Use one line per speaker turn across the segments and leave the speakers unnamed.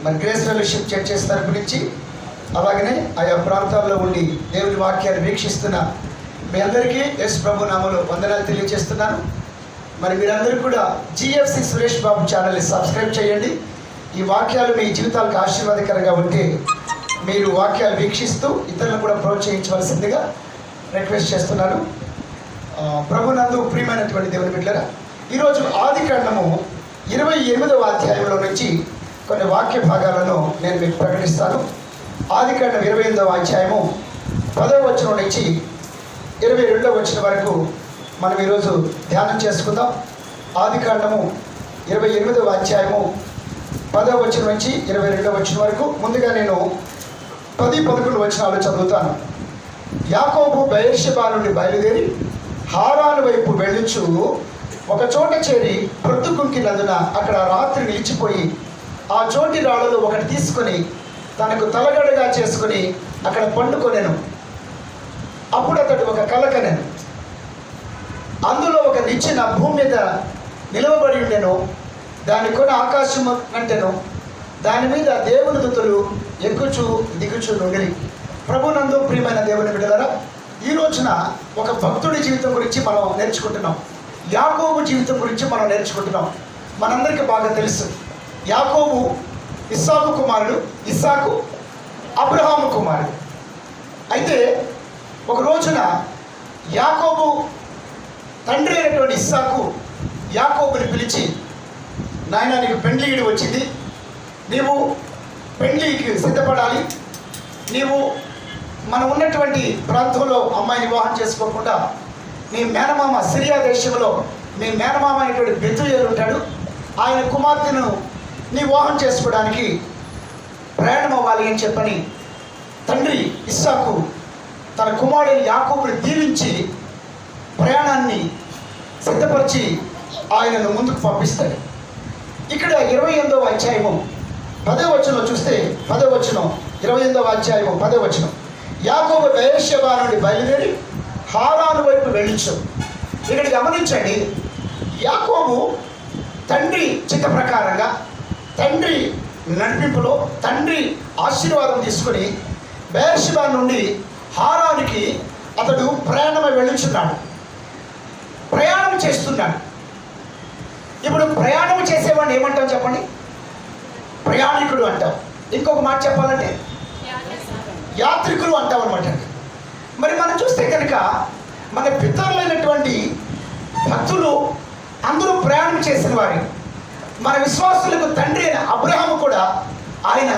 మరి grace fellowship churches తరపు నుంచి, అలాగనే ఆయా ప్రాంతాల్లో ఉండి దేవుని వాక్యాన్ని వీక్షిస్తున్న మీ అందరికీ యేసు ప్రభు నామములో వందనాలు తెలియజేస్తున్నాను. మరి మీరందరూ కూడా GFC సురేష్ బాబు ఛానల్ని సబ్స్క్రైబ్ చేయండి. ఈ వాక్యాలు మీ జీవితాలకు ఆశీర్వాదకరంగా ఉంటే మీరు వాక్యాలు వీక్షిస్తూ ఇతరులను కూడా ప్రోత్సహించవలసిందిగా రిక్వెస్ట్ చేస్తున్నాను. ప్రభునందు ప్రియమైనటువంటి దేవుని బిడ్డలారా, ఈరోజు ఆదికాండము 28వ అధ్యాయంలో నుంచి కొన్ని వాక్య భాగాలను నేను మీకు ప్రకటిస్తాను. ఆదికాండం 28వ అధ్యాయము 10వ వచనం నుంచి 22వ వచనం వరకు మనం ఈరోజు ధ్యానం చేసుకుందాం. ఆదికాండము 28వ అధ్యాయము 10వ వచనం నుంచి 22వ వచనం వరకు. ముందుగా నేను 10-11 వచనాలు చదువుతాను. యాకోబు బెయేర్షెబా నుండి బయలుదేరి హారాను వైపు వెళ్ళుచు ఒక చోట చేరి ప్రొద్దుకుంకినందున అక్కడ రాత్రి నిలిచిపోయి ఆ చోటి రాళ్ళలో ఒకటి తీసుకొని తనకు తలగడగా చేసుకుని అక్కడ పండుకొనెను. అప్పుడు అతడు ఒక కల కనెను. అందులో ఒక నిచ్చెన భూమి మీద నిలవబడి ఉండెను. దాని కొన ఆకాశం అంటెను. దాని మీద దేవుని దూతలు ఎక్కుచు దిగుచు నుండి. ప్రభునందు ప్రియమైన దేవుని బిడ్డలారా, ఈ రోజున ఒక భక్తుడి జీవితం గురించి మనం నేర్చుకుంటున్నాం. యాకోబు జీవితం గురించి మనం నేర్చుకుంటున్నాం. మనందరికీ బాగా తెలుసు, యాకోబు ఇస్సాకు కుమారుడు, ఇస్సాకు అబ్రహాము కుమారుడు. అయితే ఒక రోజున యాకోబు తండ్రి అయినటువంటి ఇస్సాకు యాకోబుని పిలిచి, నాయన నీకు పెండ్లిగిడి వచ్చింది, నీవు పెండ్లికి సిద్ధపడాలి, నీవు మనం ఉన్నటువంటి ప్రాంతంలో అమ్మాయిని వివాహం చేసుకోకుండా నీ మేనమామ సిరియా దేశంలో నీ మేనమామ అయినటువంటి బెతుయేలు ఉంటాడు, ఆయన కుమార్తెను నీ వివాహం చేసుకోవడానికి ప్రయాణం అవ్వాలి అని చెప్పని తండ్రి ఇస్సాకు తన కుమారుడు యాకోబుని దీవించి ప్రయాణాన్ని సిద్ధపరిచి ఆయనను ముందుకు పంపిస్తాడు. ఇక్కడ 28వ అధ్యాయము 10వ వచనంలో చూస్తే 10వ వచనం 28వ అధ్యాయము 10వ వచనం, యాకోబు బెయేర్షెబా నుండి బయలుదేరి హారాను వైపు వెళ్ళించు. ఇక్కడ గమనించండి, యాకోబు తండ్రి చిత్త ప్రకారంగా, తండ్రి నడిపింపులో, తండ్రి ఆశీర్వాదం తీసుకొని బెయేర్షెబా నుండి హారానికి అతడు ప్రయాణమై వెళ్ళుచున్నాడు, ప్రయాణం చేస్తున్నాడు. ఇప్పుడు ప్రయాణం చేసేవాడిని ఏమంటాం చెప్పండి? ప్రయాణికుడు అంటాం. ఇంకొక మాట చెప్పాలంటే యాత్రికులు అంటాం అనమాట. మరి మనం చూస్తే కనుక మన పితరులైనటువంటి భక్తులు అందరూ ప్రయాణం చేసిన వారి, మన విశ్వాసులకు తండ్రి అయిన అబ్రహాము కూడా ఆయన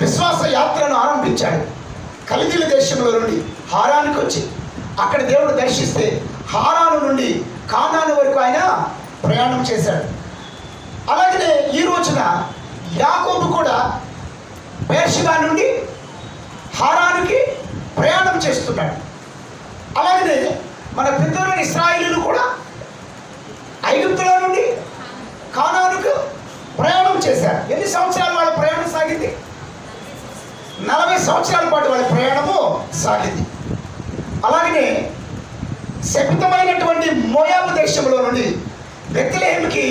విశ్వాస యాత్రను ఆరంభించాడు. కల్దీల దేశంలో నుండి హారానికి వచ్చి అక్కడ దేవుడు దర్శిస్తే హారాను నుండి కానాను వరకు ఆయన ప్రయాణం చేశాడు. అలాగనే ఈ రోజున యాకోబు కూడా బెయేర్షెబా నుండి హారానికి ప్రయాణం చేస్తున్నాడు. అలాగనే మన పితరులైన ఇశ్రాయేలీయులు కూడా ఐగుప్తులో నుండి కానానుకు ప్రయాణం చేశారు. ఎన్ని సంవత్సరాలు వాళ్ళ ప్రయాణం సాగింది? 40 సంవత్సరాల పాటు వాళ్ళ ప్రయాణము సాగింది. అలాగనే శపితమైనటువంటి మోయాబు దేశంలో నుండి బెత్లెహేముకి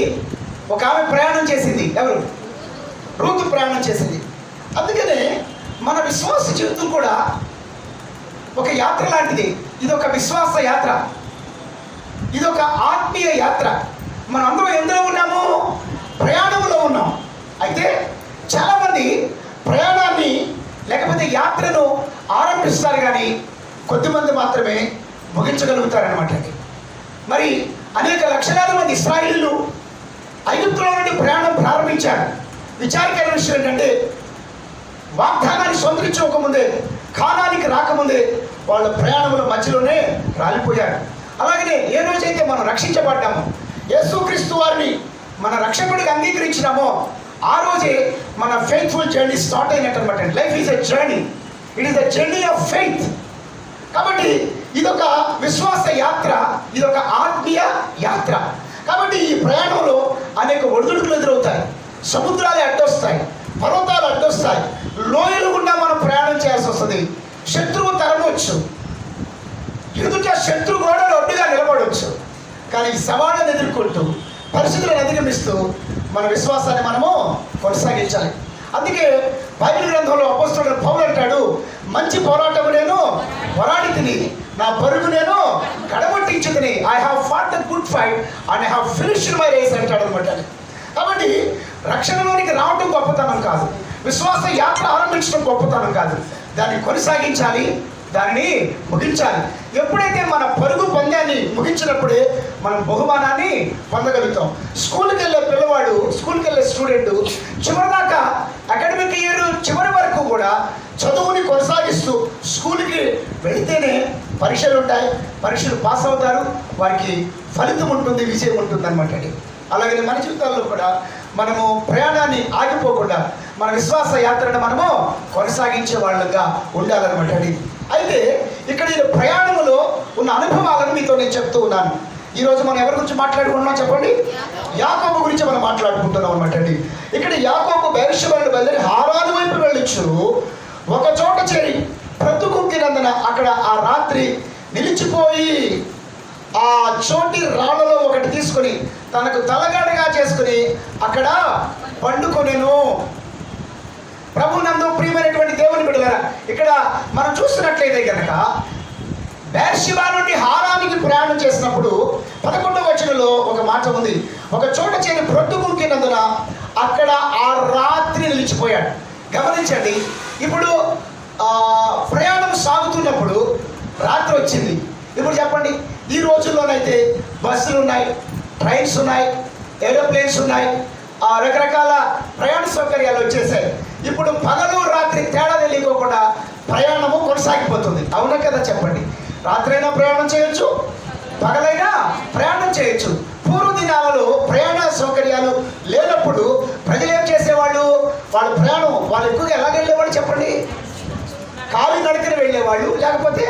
ఒక ఆమె ప్రయాణం చేసింది. ఎవరు? రూతు ప్రయాణం చేసింది. అందుకనే మన విశ్వాస జీవితం కూడా ఒక యాత్ర లాంటిది. ఇది ఒక విశ్వాస యాత్ర, ఇది ఒక ఆత్మీయ యాత్ర. మనం అందరూ ఎందులో ఉన్నాము? ప్రయాణంలో ఉన్నాం. అయితే చాలామంది ప్రయాణాన్ని లేకపోతే యాత్రను ఆరంభిస్తారు, కానీ కొద్దిమంది మాత్రమే ముగించగలుగుతారనమాట. మరి అనేక లక్షలాది మంది ఇశ్రాయేలీయులు ఐగుప్తులో నుండి ప్రయాణం ప్రారంభించారు. విచారకరమైన విషయం ఏంటంటే, వాగ్దానాన్ని స్వతంత్రించుకోకముందే, కానానికి రాకముందే వాళ్ళ ప్రయాణముల మధ్యలోనే రాలిపోయారు. అలాగనే ఏ రోజైతే మనం రక్షించబడ్డామో, యేసుక్రీస్తు వారిని మన రక్షకుడిగా అంగీకరించినామో, ఆ రోజే మన ఫెయిత్ఫుల్ జర్నీ స్టార్ట్ అయినట్టు అనమాట. Life is a journey, it is a journey of faith. కాబట్టి ఇదొక విశ్వాస యాత్ర, ఇదొక ఆత్మీయ యాత్ర. కాబట్టి ఈ ప్రయాణంలో అనేక ఒడిదుడుకులు ఎదురవుతాయి, సముద్రాలు అడ్డొస్తాయి, పర్వతాలు అడ్డొస్తాయి, లోయలు గుండా మనం ప్రయాణం చేయాల్సి వస్తుంది. శత్రువు తరమవచ్చు, ఎదుట శత్రు గోడలు ఒడ్డుగా నిలబడవచ్చు. కానీ ఈ సవాళ్ళను ఎదుర్కొంటూ, పరిస్థితులను అధిగమిస్తూ మన విశ్వాసాన్ని మనము కొనసాగించాలి. అందుకే బైబిల్ గ్రంథంలో అపోస్తలుడైన పౌలు అంటాడు, మంచి పోరాటము నేను పోరాడి తిని, నా పరుగు నేను కడగొట్టించుకుని, I have fought the good fight and I have finished my race అంటాడు అనమాట. కాబట్టి రక్షణలోనికి రావటం గొప్పతనం కాదు, విశ్వాస యాత్ర ఆరంభించడం గొప్పతనం కాదు, దాన్ని కొనసాగించాలి, దానిని ముగించాలి. ఎప్పుడైతే మన పరుగు పందాన్ని ముగించినప్పుడే మనం బహుమానాన్ని పొందగలుగుతాం. స్కూల్కి వెళ్ళే పిల్లవాడు, స్కూల్కి వెళ్ళే స్టూడెంట్ చివరిదాకా అకాడమిక్ ఇయర్ చివరి వరకు కూడా చదువుని కొనసాగిస్తూ స్కూల్కి వెళితేనే పరీక్షలు ఉంటాయి, పరీక్షలు పాస్ అవుతారు, వారికి ఫలితం ఉంటుంది, విజయం ఉంటుంది అనమాట. అలాగే మన జీవితాల్లో కూడా మనము ప్రయాణాన్ని ఆగిపోకుండా మన విశ్వాస యాత్రను మనము కొనసాగించే వాళ్ళగా ఉండాలన్నమాట. అయితే ఇక్కడ ఈ ప్రయాణంలో ఉన్న అనుభవాలను మీతో నేను చెప్తూ ఉన్నాను. ఈరోజు మనం ఎవరి గురించి మాట్లాడుకుంటున్నాం చెప్పండి? యాకోబు గురించి మనం మాట్లాడుకుంటున్నాం అనమాట. ఇక్కడ యాకోబు బెర్షెబాను బయలుదేరి హారాను వైపు వెళ్ళొచ్చు, ఒక చోట చేరి ప్రతుకుంకినందున అక్కడ ఆ రాత్రి నిలిచిపోయి ఆ చోటి రాళ్ళలో ఒకటి తీసుకొని తనకు తలగడగా చేసుకుని అక్కడ పండుకొనెను. ప్రభునందు ప్రియమైనటువంటి దేవుని బిడ్డలారా, ఇక్కడ మనం చూస్తున్నట్లయితే కనుక బెర్షెబా నుండి హారానికి ప్రయాణం చేసినప్పుడు 11వ వచనంలో ఒక మాట ఉంది, ఒక చోట చేరి ప్రొద్దుగుంకినందున అక్కడ ఆ రాత్రి నిలిచిపోయాడు. గమనించండి, ఇప్పుడు ప్రయాణం సాగుతున్నప్పుడు రాత్రి వచ్చింది. ఇప్పుడు చెప్పండి, ఈ రోజుల్లోనైతే బస్సులు ఉన్నాయి, ట్రైన్స్ ఉన్నాయి, ఏరోప్లేన్స్ ఉన్నాయి, రకరకాల ప్రయాణ సౌకర్యాలు వచ్చేసాయి. ఇప్పుడు పగలు రాత్రి తేడా తెలియకోకుండా ప్రయాణము కొనసాగిపోతుంది. అవునా కదా చెప్పండి? రాత్రైనా ప్రయాణం చేయొచ్చు, పగలైనా ప్రయాణం చేయొచ్చు. పూర్వ దినాలలో ప్రయాణ సౌకర్యాలు లేనప్పుడు ప్రజలు ఏం చేసేవాళ్ళు? వాళ్ళ ప్రయాణం వాళ్ళు ఎక్కువగా ఎలాగ వెళ్ళేవాళ్ళు చెప్పండి? కాలి నడకని వెళ్ళేవాళ్ళు, లేకపోతే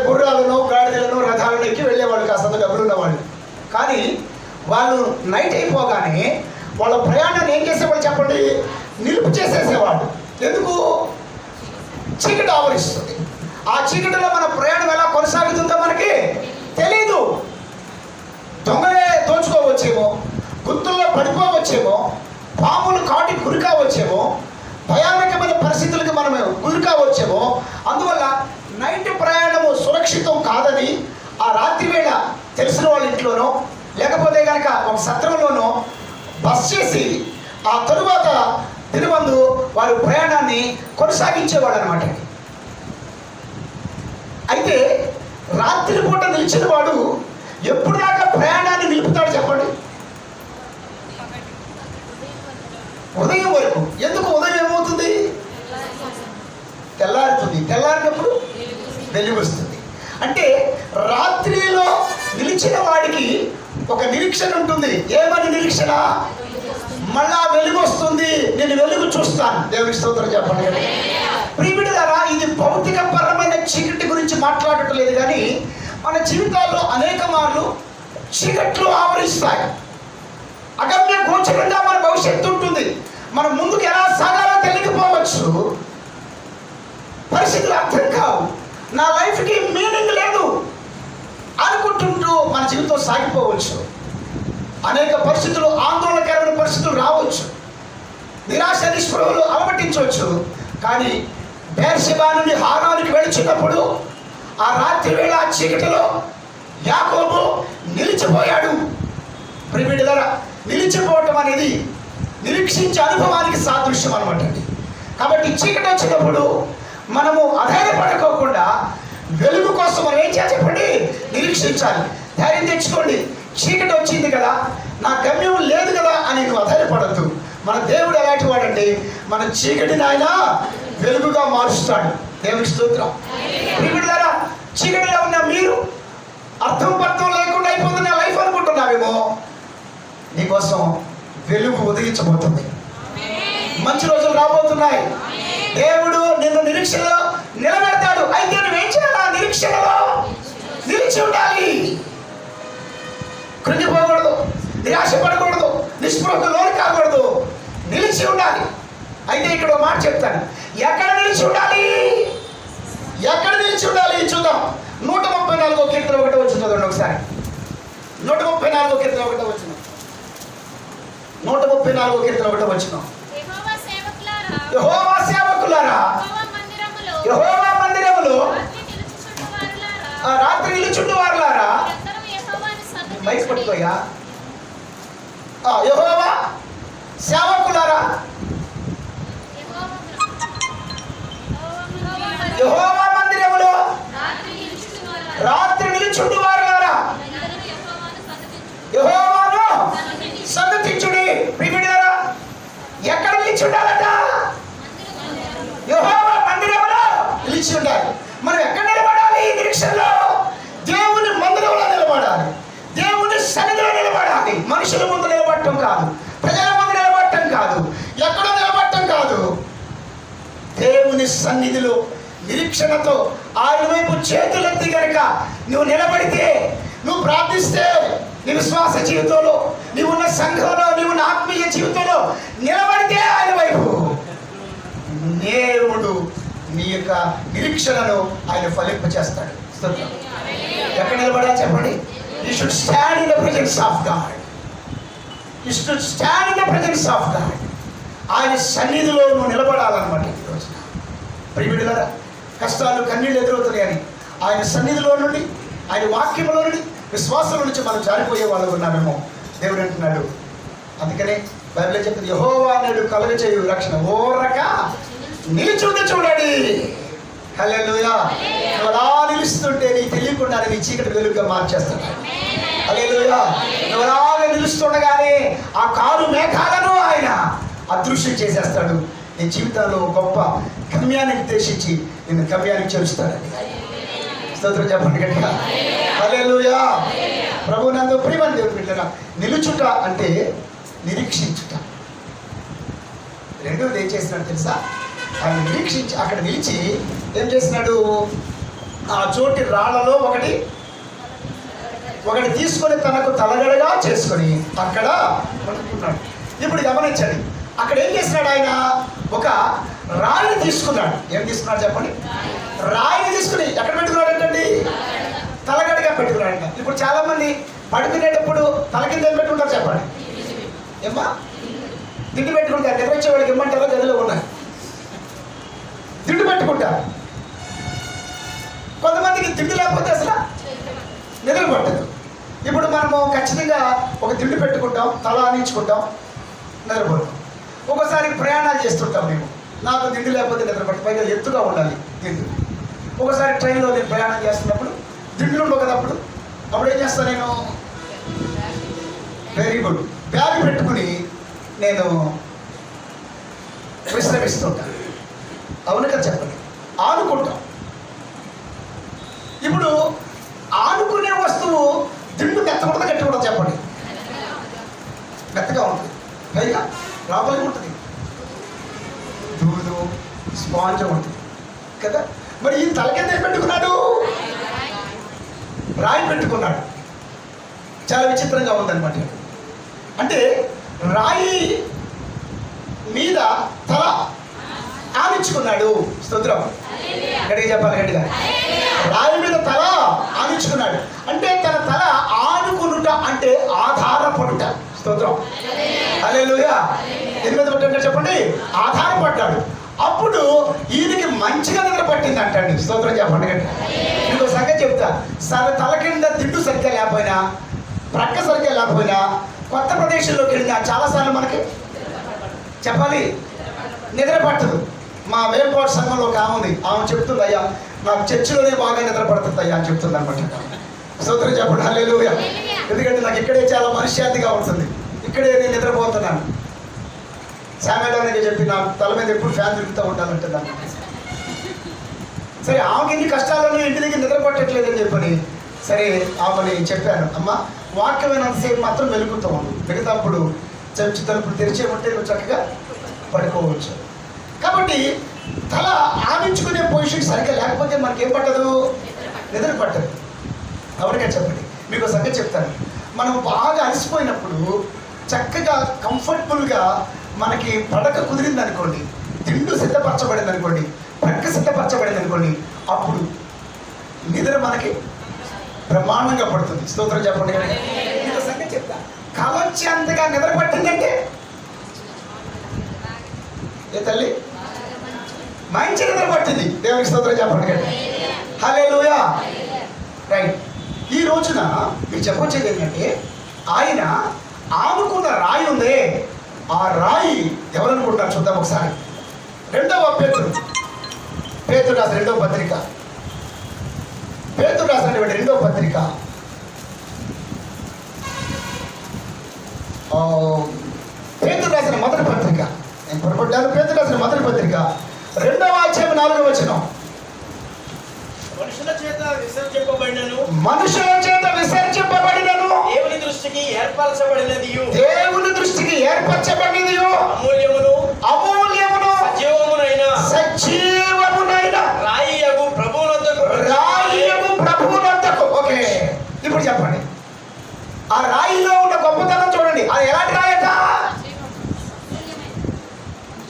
గుర్రాలను, గాడిదలను, రథాలను ఎక్కి వెళ్ళేవాళ్ళు, కాస్త డబ్బులు ఉన్నవాళ్ళు. కానీ వాళ్ళు నైట్ అయిపోగానే వాళ్ళ ప్రయాణాన్ని ఏం చేసేవాళ్ళు చెప్పండి? నిలుపు చేసేసేవాళ్ళు. ఎందుకు? చీకటి ఆవరిస్తుంది. ఆ చీకటిలో మన ప్రయాణం ఎలా కొనసాగుతుందో మనకి తెలీదు. దొంగలే దోచుకోవచ్చేమో, గుర్తుల్లో పడిపోవచ్చేమో, పాములు కాటి గురి కావచ్చేమో, భయానకమైన పరిస్థితులకు మనం గురి కావచ్చేమో. అందువల్ల నైట్ ప్రయాణము సురక్షితం కాదని ఆ రాత్రి వేళ తెలిసిన వాళ్ళ ఇంట్లోనో లేకపోతే కనుక ఒక సత్రంలోనో బస్ చేసి ఆ తరువాత తిరుమందు వారు ప్రయాణాన్ని కొనసాగించేవాళ్ళు అనమాట. అయితే రాత్రి పూట నిలిచిన వాడు ఎప్పుడు దాకా ప్రయాణాన్ని నిలుపుతాడు చెప్పండి? ఉదయం వరకు. ఎందుకు? ఉదయం ఏమవుతుంది? తెల్లారుతుంది. తెల్లారినప్పుడు వెలుగు వస్తుంది. అంటే రాత్రిలో నిలిచిన వాడికి ఒక నిరీక్షణ ఉంటుంది. ఏమని నిరీక్షణ? మళ్ళా వెలుగు వస్తుంది, నేను వెలుగు చూస్తాను. దేవునికి స్తోత్రం చెప్పండి. ప్రియమిత్రులారా, ఇది భౌతిక పరమైన చీకటి గురించి మాట్లాడటం లేదు, కానీ మన జీవితాల్లో అనేక మార్లు చీకట్లు ఆవరిస్తాయి. అగమ్య గోచరంగా మన భవిష్యత్తు ఉంటుంది. మనం ముందుకు ఎలా సాగాలో తెలియకపోవచ్చు, పరిస్థితులు అర్థం కావు, నా లైఫ్కి మీనింగ్ లేదు అనుకుంటుంటూ మన జీవితం సాగిపోవచ్చు. అనేక పరిస్థితులు, ఆందోళనకరమైన పరిస్థితులు రావచ్చు, నిరాశ నిస్పృహలు అలమటించవచ్చు. కానీ బెర్షెబా నుండి హారానికి వెళుచున్నప్పుడు ఆ రాత్రి వేళ ఆ చీకటిలో యాకోబు నిలిచిపోయాడు. ప్రియమిత్రులారా, నిలిచిపోవటం అనేది నిరీక్షించే అనుభవానికి సాదృశ్యం అనమాట. కాబట్టి చీకటి వచ్చినప్పుడు మనము అధైర్యపడుకోకుండా వెలుగు కోసం మనం ఏం చేయాలి చెప్పండి? నిరీక్షించాలి. ధైర్యం తెచ్చుకోండి. చీకటి వచ్చింది కదా, నా గమ్యం లేదు కదా అని నువ్వు అధైర్యపడద్దు. మన దేవుడు ఎలాంటి వాడంటే మన చీకటిని ఆయన వెలుగుగా మారుస్తాడు. దేవునికి స్తోత్రం. ప్రియమిత్రులారా, చీకటిలో ఉన్న మీరు అర్థం పర్థం లేకుండా అయిపోతున్న లైఫ్ అనుకుంటున్నావేమో, నీకోసం వెలుగు ఉదయించబోతుంది. మంచి రోజులు రాబోతున్నాయి. దేవుడు నిన్ను నిరీక్షణలో నిలబెడతాడు. అయితే నువ్వేం చేయాలి? ఆ నిరీక్షణలో నిలిచి ఉండాలి. కృంగిపోకూడదు, నిరాశపడకూడదు, నిస్పృహకు లోను కాకూడదు, నిలిచి ఉండాలి. అయితే ఇక్కడ ఒక మాట చెప్తాను. ఎక్కడ నిలిచి ఉండాలి? ఎక్కడ నిలిచి ఉండాలి చూద్దాం. 134 కీర్తన 1 వచ్చిన చదవండి ఒకసారి. 134 కీర్తన 1 వచ్చిన. 134 కీర్తన 1 వచ్చిన.
యెహోవా సేవకులారా
యెహోవా సేవకులారా, యెహోవా మందిరములో రాత్రి నిలుచుండు వారులారా, మైక్ పట్టుకోయా. యెహోవా సేవకులారా, యెహోవా మందిరములో రాత్రి నిలుచుండు వారులారా, యెహోవాను సన్నతించుడి. ప్రియమిత్రులారా, ఎక్కడ నిలిచి ఉండాలట? యెహోవా మందిరములో నిలిచి ఉండాలి. మనం ఎక్కడ నిలబడాలి? ఈ నిరీక్షణలో దేవుని మందిరంలో నిలబడాలి, దేవుని సన్నిధిలో నిలబడాలి. మనుషుల ముందు నిలబడటం కాదు, ప్రజల ముందు నిలబడటం కాదు, ఎక్కడో నిలబడటం కాదు. దేవుని సన్నిధిలో నిరీక్షణతో ఆయన వైపు చేతులెత్తి కనుక నువ్వు నిలబడితే, నువ్వు ప్రార్థిస్తే, నీ విశ్వాస జీవితంలో, నీవున్న సంఘంలో, నీవున్న ఆత్మీయ జీవితంలో నిలబడితే ఆయన వైపు దేవుడు నీ యొక్క నిరీక్షణను ఆయన ఫలింప చేస్తాడు. ఎక్కడ నిలబడాలి చెప్పండి? You should stand in the presence of God. You should stand in the presence of God. ఆయన సన్నిధిలో నువ్వు నిలబడాలన్నమాట. ఈరోజు ప్రియమిత్రులారా, కష్టాలు కన్నీళ్ళు ఎదురవుతున్నాయని ఆయన సన్నిధిలో నుండి, ఆయన వాక్యంలో నుండి, విశ్వాసం నుంచి మనం జారిపోయే వాళ్ళు ఉన్నామేమో దేవుడు అంటున్నాడు. అందుకనే బైబిల్ చెప్తుంది, యెహోవా నేడు కలుగచేయు రక్షణ ఓరక నిలుచుండి చూడండి. హల్లెలూయా. నువ్వు అలా నిలుస్తుంటే నీకు తెలియకుండా నీ చీకటి వెలుగుగా మార్చేస్తాడు. హల్లెలూయా. నువ్వు అలాగే నిలుస్తుండగానే ఆ కారు మేఘాలను ఆయన అదృశ్యం చేసేస్తాడు. నీ జీవితంలో గొప్ప గమ్యాన్ని ఉద్దేశించి నిన్ను గమ్యానికి చేరుస్తాడండి. స్తోత్రం చెప్పండి గట్టిగా. హల్లెలూయా. ప్రభువునందు ప్రియమైన దేవుని బిడ్డలారా, నిలుచుట అంటే నిరీక్షించుట. రెండోది ఏం చేసినాడు తెలుసా? ఆయన నిరీక్షించి అక్కడ నిలిచి ఏం చేసినాడు? ఆ చోటి రాళ్లలో ఒకటి తీసుకొని తనకు తలగడగా చేసుకొని అక్కడ పట్టుకున్నాడు. ఇప్పుడు గమనించండి, అక్కడ ఏం చేసినాడు? ఆయన ఒక రాయిని తీసుకున్నాడు. ఏం తీసుకున్నాడు చెప్పండి? రాయిని తీసుకుని ఎక్కడ పెట్టుకున్నాడు అంటండి? తలగడగా పెట్టుకున్నాడంట. ఇప్పుడు చాలా మంది పడుకునేటప్పుడు తల కింద ఏం పెట్టుకుంటారు చెప్పండి? ఏమ్మా? దిండు పెట్టుకుంటారు. నిద్ర వచ్చేవాడికి ఇమ్మంటారో గదిలో ఉన్నాయి, దిండు పెట్టుకుంటారు. కొంతమందికి దిండు లేకపోతే అసలు నిద్ర పట్టదు. ఇప్పుడు మనము ఖచ్చితంగా ఒక దిండు పెట్టుకుంటాం, తల ఆనించుకుంటాం, నిద్రపోతాం. ఒకసారి ప్రయాణాలు చేస్తుంటాం మేము, నాకు దిండు లేకపోతే నిద్ర పట్టు, పైగా ఎత్తుగా ఉండాలి దిండు. ఒకసారి ట్రైన్లో నేను ప్రయాణం చేస్తున్నప్పుడు దిండులు ఉండవు కదా, అప్పుడు ఏం చేస్తాను నేను? వెరీ గుడ్, బ్యాగ్ పెట్టుకుని నేను విశ్రమిస్తుంటాను. అవును కదా చెప్పండి? ఆనుకుంటాం. ఇప్పుడు ఆనుకునే వస్తువు దిండు మెత్తకుండా కట్టుకుంటాం చెప్పండి? మెత్తగా ఉంటుంది, పైగా లోపలికి ఉంటుంది, దూదు స్పాంజ్ ఉంటుంది కదా. మరి ఈ తల కింద ఏం పెట్టుకున్నాడు? రాయి పెట్టుకున్నాడు. చాలా విచిత్రంగా ఉందన్నమాట. అంటే రాయి మీద తల ఆనించుకున్నాడు. స్తోత్రం గట్టిగా చెప్పాలి, గట్టిగా. రాయి మీద తల ఆనించుకున్నాడు అంటే తన తల ఆనుకునుట అంటే ఆధారపడుట. స్తోత్రం హల్లెలూయా. ఎన్ని మీద పట్టాడు చెప్పండి? ఆధారపడ్డాడు. అప్పుడు ఈయనకి మంచిగా నిద్ర పట్టింది అంటాడు. స్తోత్రం చెప్పండి గట్టిగా. ఇంకో సంగతి చెప్తా. తల కింద దిండు సరిగ్గా లేకపోయినా, ప్రక్క సరిగ్గా లేకపోయినా, కొత్త ప్రదేశంలోకి వెళ్ళినా చాలాసార్లు మనకి చెప్పాలి నిద్ర పట్టదు. మా వేపాటు సంఘంలో ఒక ఆమె ఉంది. ఆమె చెప్తుంది, అయ్యా నాకు చర్చిలోనే బాగా నిద్ర పడుతుంది అయ్యా అని చెప్తుంది అనమాట. స్తోత్రం చెప్పండి హల్లెలూయా. ఎందుకంటే నాకు ఇక్కడే చాలా మనశ్శాంతిగా ఉంటుంది, ఇక్కడే నేను నిద్రపోతున్నాను. శామ్యాలోనే చెప్పి నా తల మీద ఎప్పుడు ఫ్యాన్ తిరుగుతూ ఉంటానంటుంది అన్నమాట. సరే, ఆమెకి ఎన్ని కష్టాలను ఇంటి దగ్గర నిద్ర పట్టట్లేదని చెప్పని సరే ఆమెని చెప్పాను, అమ్మ వాక్యమైనంతసేపు మాత్రం వెలుగుతూ ఉండు, మిగతాప్పుడు చర్చి తలుపులు తెరిచే ఉంటే నువ్వు చక్కగా పడుకోవచ్చు. కాబట్టి తల ఆనించుకునే పొజిషన్ సరిగ్గా లేకపోతే మనకేం పట్టదు? నిద్ర పట్టదు. ఎవరికైనా చెప్పండి. మీకు సంగతి చెప్తాను. మనం బాగా అలసిపోయినప్పుడు చక్కగా కంఫర్టబుల్గా మనకి పడక కుదిరింది అనుకోండి, తిండు సిద్ధపరచబడింది అనుకోండి, పడక సిద్ధపరచబడింది అనుకోండి, అప్పుడు నిద్ర మనకి బ్రహ్మాండంగా పడుతుంది. స్తోత్రం చెప్పండి. మీకు సంగతి చెప్తా. కలొచ్చి అంతగా నిద్ర పట్టిందంటే ఏ తల్లి మంచి నిద్ర పట్టింది. దేవునికి స్తోత్రం చెప్పండి కదా. హల్లెలూయా. రైట్. ఈ రోజున మీకు చెప్పొచ్చేది ఏంటంటే, ఆయన ఆనుకున్న రాయి ఉందే, ఆ రాయి ఎవరనుకుంటున్నారు చూద్దాం ఒకసారి. పేతురు రాసిన రెండవ పత్రిక, పేతురు రాసినటువంటి రెండవ పత్రిక, పేతురు రాసిన మొదటి పత్రిక, నేను పొరపడ్డాను. పేతురు రాసిన మొదటి పత్రిక 2వ అధ్యాయం 4వ వచనం.
మనుషుల చేత విసర్జింపబడినను దేవుని దృష్టికి ఏర్పరచబడినది అమూల్యమును సజీవమునైన రాయియగు ప్రభువునంతకు. ఓకే, ఇప్పుడు చెప్పండి, ఆ రాయిలో ఉన్న గొప్పతనం చూడండి. అది ఎలాంటి రాయట?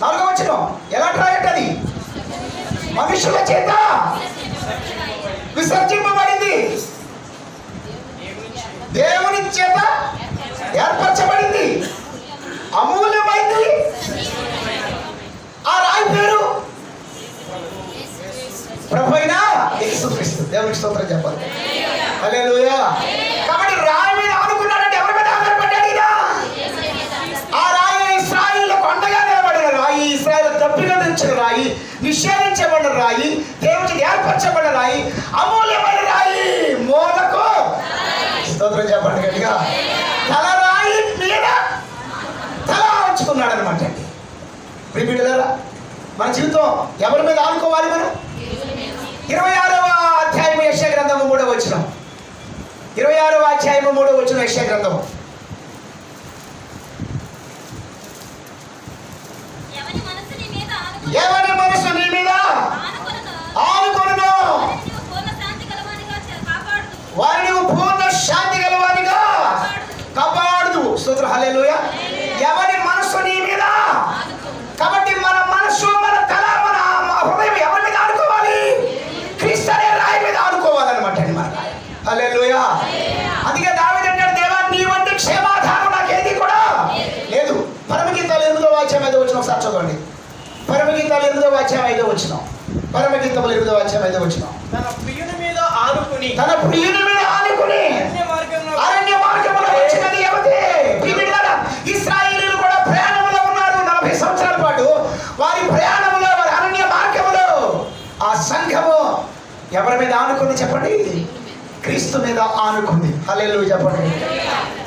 4వ వచనం. ఎలాంటి రాయట? అది మనుషుల చేత విసర్జింపబడింది, దేవుని చేత ఏర్పరచబడింది, అమూల్యమైంది. ఆ రాయి పేరు ప్రభువైన యేసుక్రీస్తు. దేవునికి స్తోత్రం చెప్పాలి. హల్లెలూయా. కాబట్టి రాయి మీద ఆనుకున్నాడంటే ఎవరి మీద ఆధారపడ్డాడు? ఆ రాయి ఇశ్రాయేలు కొండగా నిలబడిన రాయి, ఇశ్రాయేలు తప్పిగా తెచ్చిన రాయి, నిషేధించబడిన రాయి, దేవునికి ఏర్పరచబడిన రాయి, అమూల్యమైన రాయి, మోదకు స్తోత్రం చెప్పండి గట్టిగా. తల రాయి మీద తల ఉంచుకున్నాడు అనమాట అండి. ప్రియమిత్రులారా, మన జీవితం ఎవరి మీద ఆనుకోవాలి? మనం 26వ అధ్యాయం యెషయా గ్రంథము 3వ వచనం. 26వ అధ్యాయం 3వ వచనం యెషయా గ్రంథము. ఎవరి మనసు నీ మీద ఆనుకొనును వారిని పూర్ణ శాంతి గలవానిగా కాపాడుదు. స్తోత్రం. హల్లెలూయా. ఎవరి మనసు నీ మీద. కాబట్టి మన మనసు, మన తల, మన హృదయం ఎవరి మీద ఆనుకోవాలి? క్రీస్తు అనే రాయి మీద ఆనుకోవాలన్నమాట అండి మన. హల్లెలూయా. అందుకే దావీదు అంటాడు, దేవా నీ వంటి క్షేమాధారం నాకేది కూడా లేదు. పరమగీతాలు 8వ అధ్యాయం 5వ వచనం ఒకసారి చదవండి. పరమగీతాలు 8వ అధ్యాయం 5వ వచనం. పరమగీతములు 8వ అధ్యాయం 5వ వచనం. తన ప్రియుని మీద ఆనుకుని
అరణ్య మార్గములో వచ్చినది ఎవతే? ఇశ్రాయేలీయులు కూడా ప్రయాణంలో ఉన్నారు 40 సంవత్సరాల పాటు. వారి ప్రయాణంలో, వారి అరణ్య మార్గములో ఆ సంఘము ఎవరి మీద ఆనుకుంది చెప్పండి? క్రీస్తు మీద ఆనుకుంది. హల్లెలూయా చెప్పండి.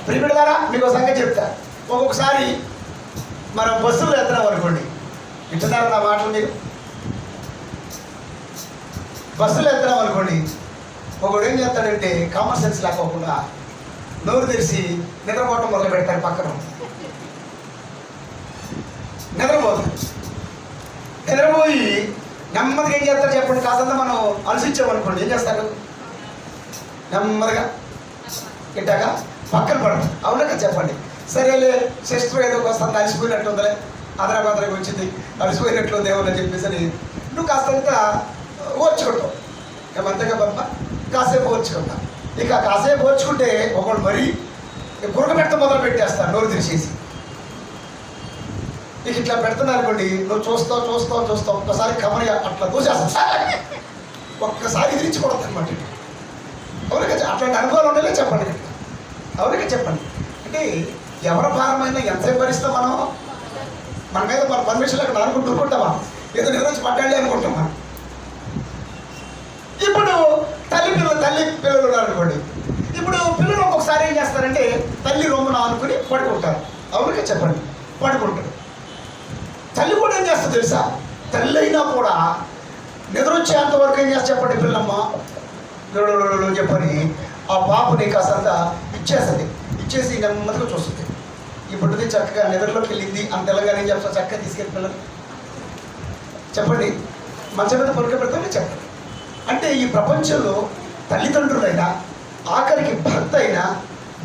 ప్రియమిత్రులారా, మీకు సంగతి చెప్తా. ఒక్కొక్కసారి మనం బస్సులో వెళ్తున్నాం అనుకోండి, వింటున్నారా నా మాటలు? మీరు బస్సులో వెళ్తున్నాం అనుకోండి, ఒకడు ఏం చేస్తాడంటే కామన్ సెన్స్ లేకోకుండా నోరు తెరిచి నిద్రపోవటం మొదలు పెడతారు. పక్కన నిద్రపోయి నెమ్మదిగా ఏం చేస్తారు చెప్పండి? కాదంతా మనం అలసించామనుకోండి, ఏం చేస్తారు? నెమ్మదిగా ఇట్టాక పక్కన పడదు. అవునా కదా చెప్పండి? సరేలే, సిస్టర్ ఏదో వస్తుంది, అలసిపోయినట్టు ఉందిలే, ఆదరాబాదరాకి వచ్చింది, అలసిపోయినట్లుంది ఏమో అని చెప్పేసి నువ్వు కాస్తంత ఓర్చుకుంటావు. ఏమంతగా బాబా కాసేపు ఓర్చుకుంటా. ఇక కాసేపు ఓర్చుకుంటే ఒకడు మరీ గురక పెట్టడం మొదలు పెట్టేస్తారు నోరు తెరిచేసి. ఇక ఇట్లా పెడుతున్నారు అనుకోండి, నువ్వు చూస్తావు ఒక్కసారి కమని అట్లా దూసేస్తా, ఒక్కసారి ఎదిరించుకోవడం అనమాట. అవునుగా అట్లాంటి అనుభవాలు ఉండలే చెప్పండి. అవునుగా చెప్పండి. అంటే ఎవరి భారమైనా ఎంతసేపు భరిస్తాం మనం? మన మీద మన పర్మిషన్ అక్కడ అనుకుంటామా? ఏదో నిర్వహించి పడ్డాలి అనుకుంటామా? ఇప్పుడు తల్లి పిల్లలు ఉన్నారనుకోండి, ఇప్పుడు పిల్లలు ఒక్కొక్కసారి ఏం చేస్తారంటే తల్లి రొమ్మున ఆనుకుని పడుకుంటారు. అవునుగా చెప్పండి, పడుకుంటారు. తల్లి కూడా ఏం చేస్తుంది తెలుసా? తల్లి అయినా కూడా నిద్ర వచ్చేంత వరకు ఏం చేస్తా చెప్పండి? పిల్లమ్మ చెప్పని ఆ పాపని కాస్తంత ఇచ్చేసి నెమ్మదిగా చూస్తుంది. ఇప్పుడుది చక్కగా నిద్రలోకి వెళ్ళింది అంత తెల్లగానే చెప్తా, చక్కగా తీసుకెళ్ళి పిల్లలు చెప్పండి మంచం మీద పడుకోబెడతామని చెప్పండి. అంటే ఈ ప్రపంచంలో తల్లిదండ్రులైనా, ఆఖరికి భర్త అయినా,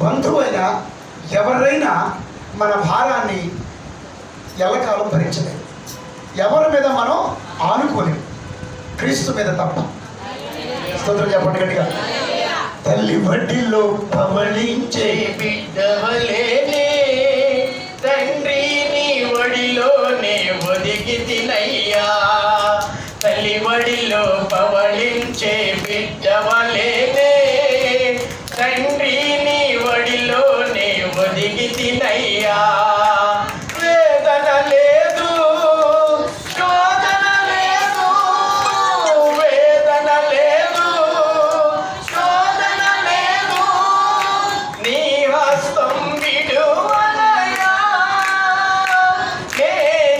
బంధువు అయినా, ఎవరైనా మన భారాన్ని ఎల్లకాలం భరించలేదు. ఎవరి మీద మనం ఆనుకోలేము, క్రీస్తు మీద తప్ప. స్తోత్రం చెప్పండి గట్టిగా. తల్లి వడ్డీలో పవళించే
బిడ్డవలేనే తండ్రి నీ ఒడిలోనే ఒదిగి తినయ్యా, వడిలో పవళించే బిడ్డవలేనే తండ్రి నీ వడిలోనే ఒదిగి తినయ్యా వేదన లేదు శోధన లేదు వేదన లేదు శోధన లేదు నీ హస్తం విడువనయ్యా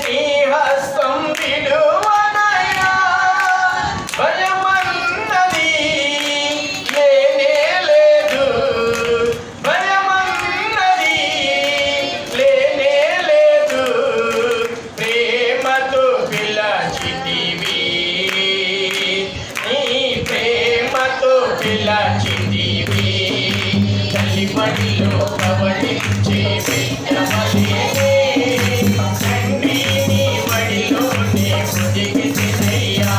నీ హస్తం విడువనయ్యా భయమన్నది లేనే లేదు భయమన్నది లేనే లేదు ప్రేమతో పిలచితివి నీ ప్రేమతో పిలచితివి తల్లి మడిలో పవళించే బిడ్డవలేనే తండ్రి నీ వడిలోనే ఒదిగి తినయ్యా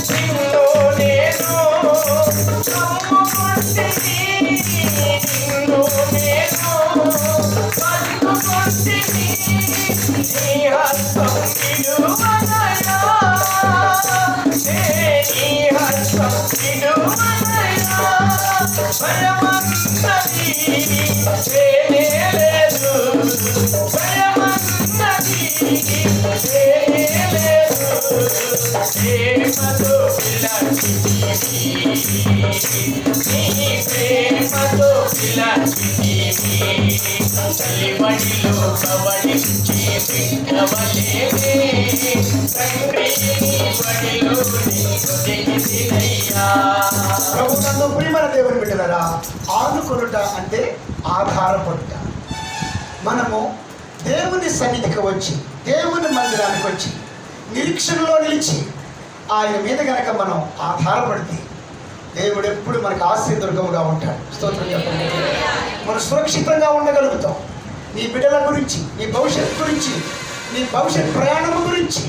నిన్ను నేను నమ్ముకుంటిని నిన్ను నేను పట్టుకుంటిని నీ హస్తం విడువనయ్యా నీ హస్తం విడువనయ్యా భయమన్నది లేనే లేదు భయమన్నది లేనే లేదు ప్రేమతో పిలచితివి నీ ప్రేమతో పిలచితివి తల్లి వడిలో పవళించే బిడ్డవలేనే తండ్రి నీ వడిలోనే ఒదిగి తినయ్యా
ప్రభు నందు ప్రియమైన దేవుని బిడ్డలారా, ఆనుకొనుట అంటే ఆధారపడుట. మనము దేవుని సన్నిధికి వచ్చి దేవుని మందిరానికి వచ్చి నిరీక్షణలో నిలిచి ఆయన మీద గనక మనం ఆధారపడితే దేవుడు ఎప్పుడు మనకు ఆశ్రయదుర్గముగా ఉంటాడు. స్తోత్రం చెప్పండి. మనం సురక్షితంగా ఉండగలుగుతాం. నీ బిడ్డల గురించి, నీ భవిష్యత్తు గురించి, నీ భవిష్యత్ ప్రయాణం గురించి,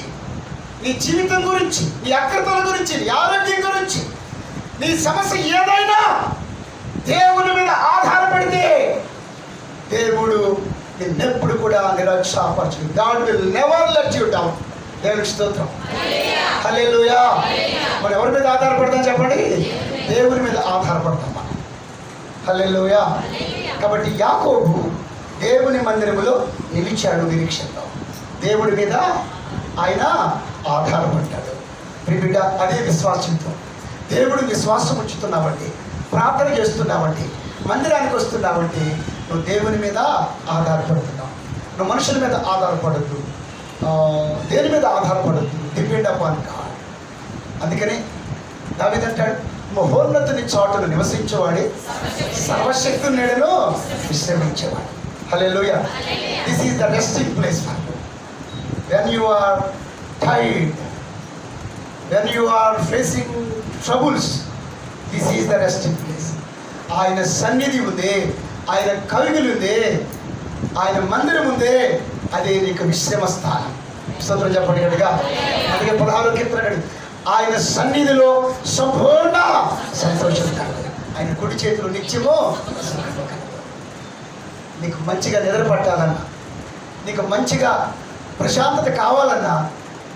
నీ జీవితం గురించి, నీ అక్రతల గురించి, నీ ఆరోగ్యం గురించి, నీ సమస్య ఏదైనా దేవుని మీద ఆధారపడితే దేవుడు నిన్నెప్పుడు కూడా నిరుత్సాహపరచు. God will never let you down. దేవునికి స్తోత్రం. హల్లెలూయా. మనం ఎవరి మీద ఆధారపడతాం చెప్పండి? దేవుని మీద ఆధారపడతాం మనం. హల్లెలూయా. కాబట్టి యాకోబు దేవుని మందిరములో నిలిచాడు నిరీక్షణలో. దేవుడి మీద ఆయన ఆధారపడ్డాడు. బిడ్డ, అదే విశ్వాసంతో దేవుడు విశ్వాసం ఉంచుతున్నావండి, ప్రార్థన చేస్తున్నావండి, మందిరానికి వస్తున్నావంటే నువ్వు దేవుని మీద ఆధారపడుతున్నావు. నువ్వు మనుషుల మీద ఆధారపడద్దు, దేని మీద ఆధారపడద్దు. Depend upon God. అందుకని దావీదు అంటాడు, మహోన్నతుని చాటును నివసించేవాడే సర్వశక్తుని నీడలో విశ్రమించేవాడు. హల్లెలూయా. This is the resting place for you. When you are tired, when you are facing troubles, this is the resting place. ఆయన సన్నిధి ఉంది, ఆయన కవిగులు ఉంది, ఆయన మందిరం ఉంది, అదే నీకు విశ్రమ స్థానం. స్తోత్రం చెప్పండి గట్టిగా. అందుకే 16వ కీర్తన, ఆయన సన్నిధిలో సంపూర్ణ సంతోషం కలదు, ఆయన కుడి చేతులు నిత్యము. నీకు మంచిగా నిద్ర పట్టాలన్నా, నీకు మంచిగా ప్రశాంతత కావాలన్నా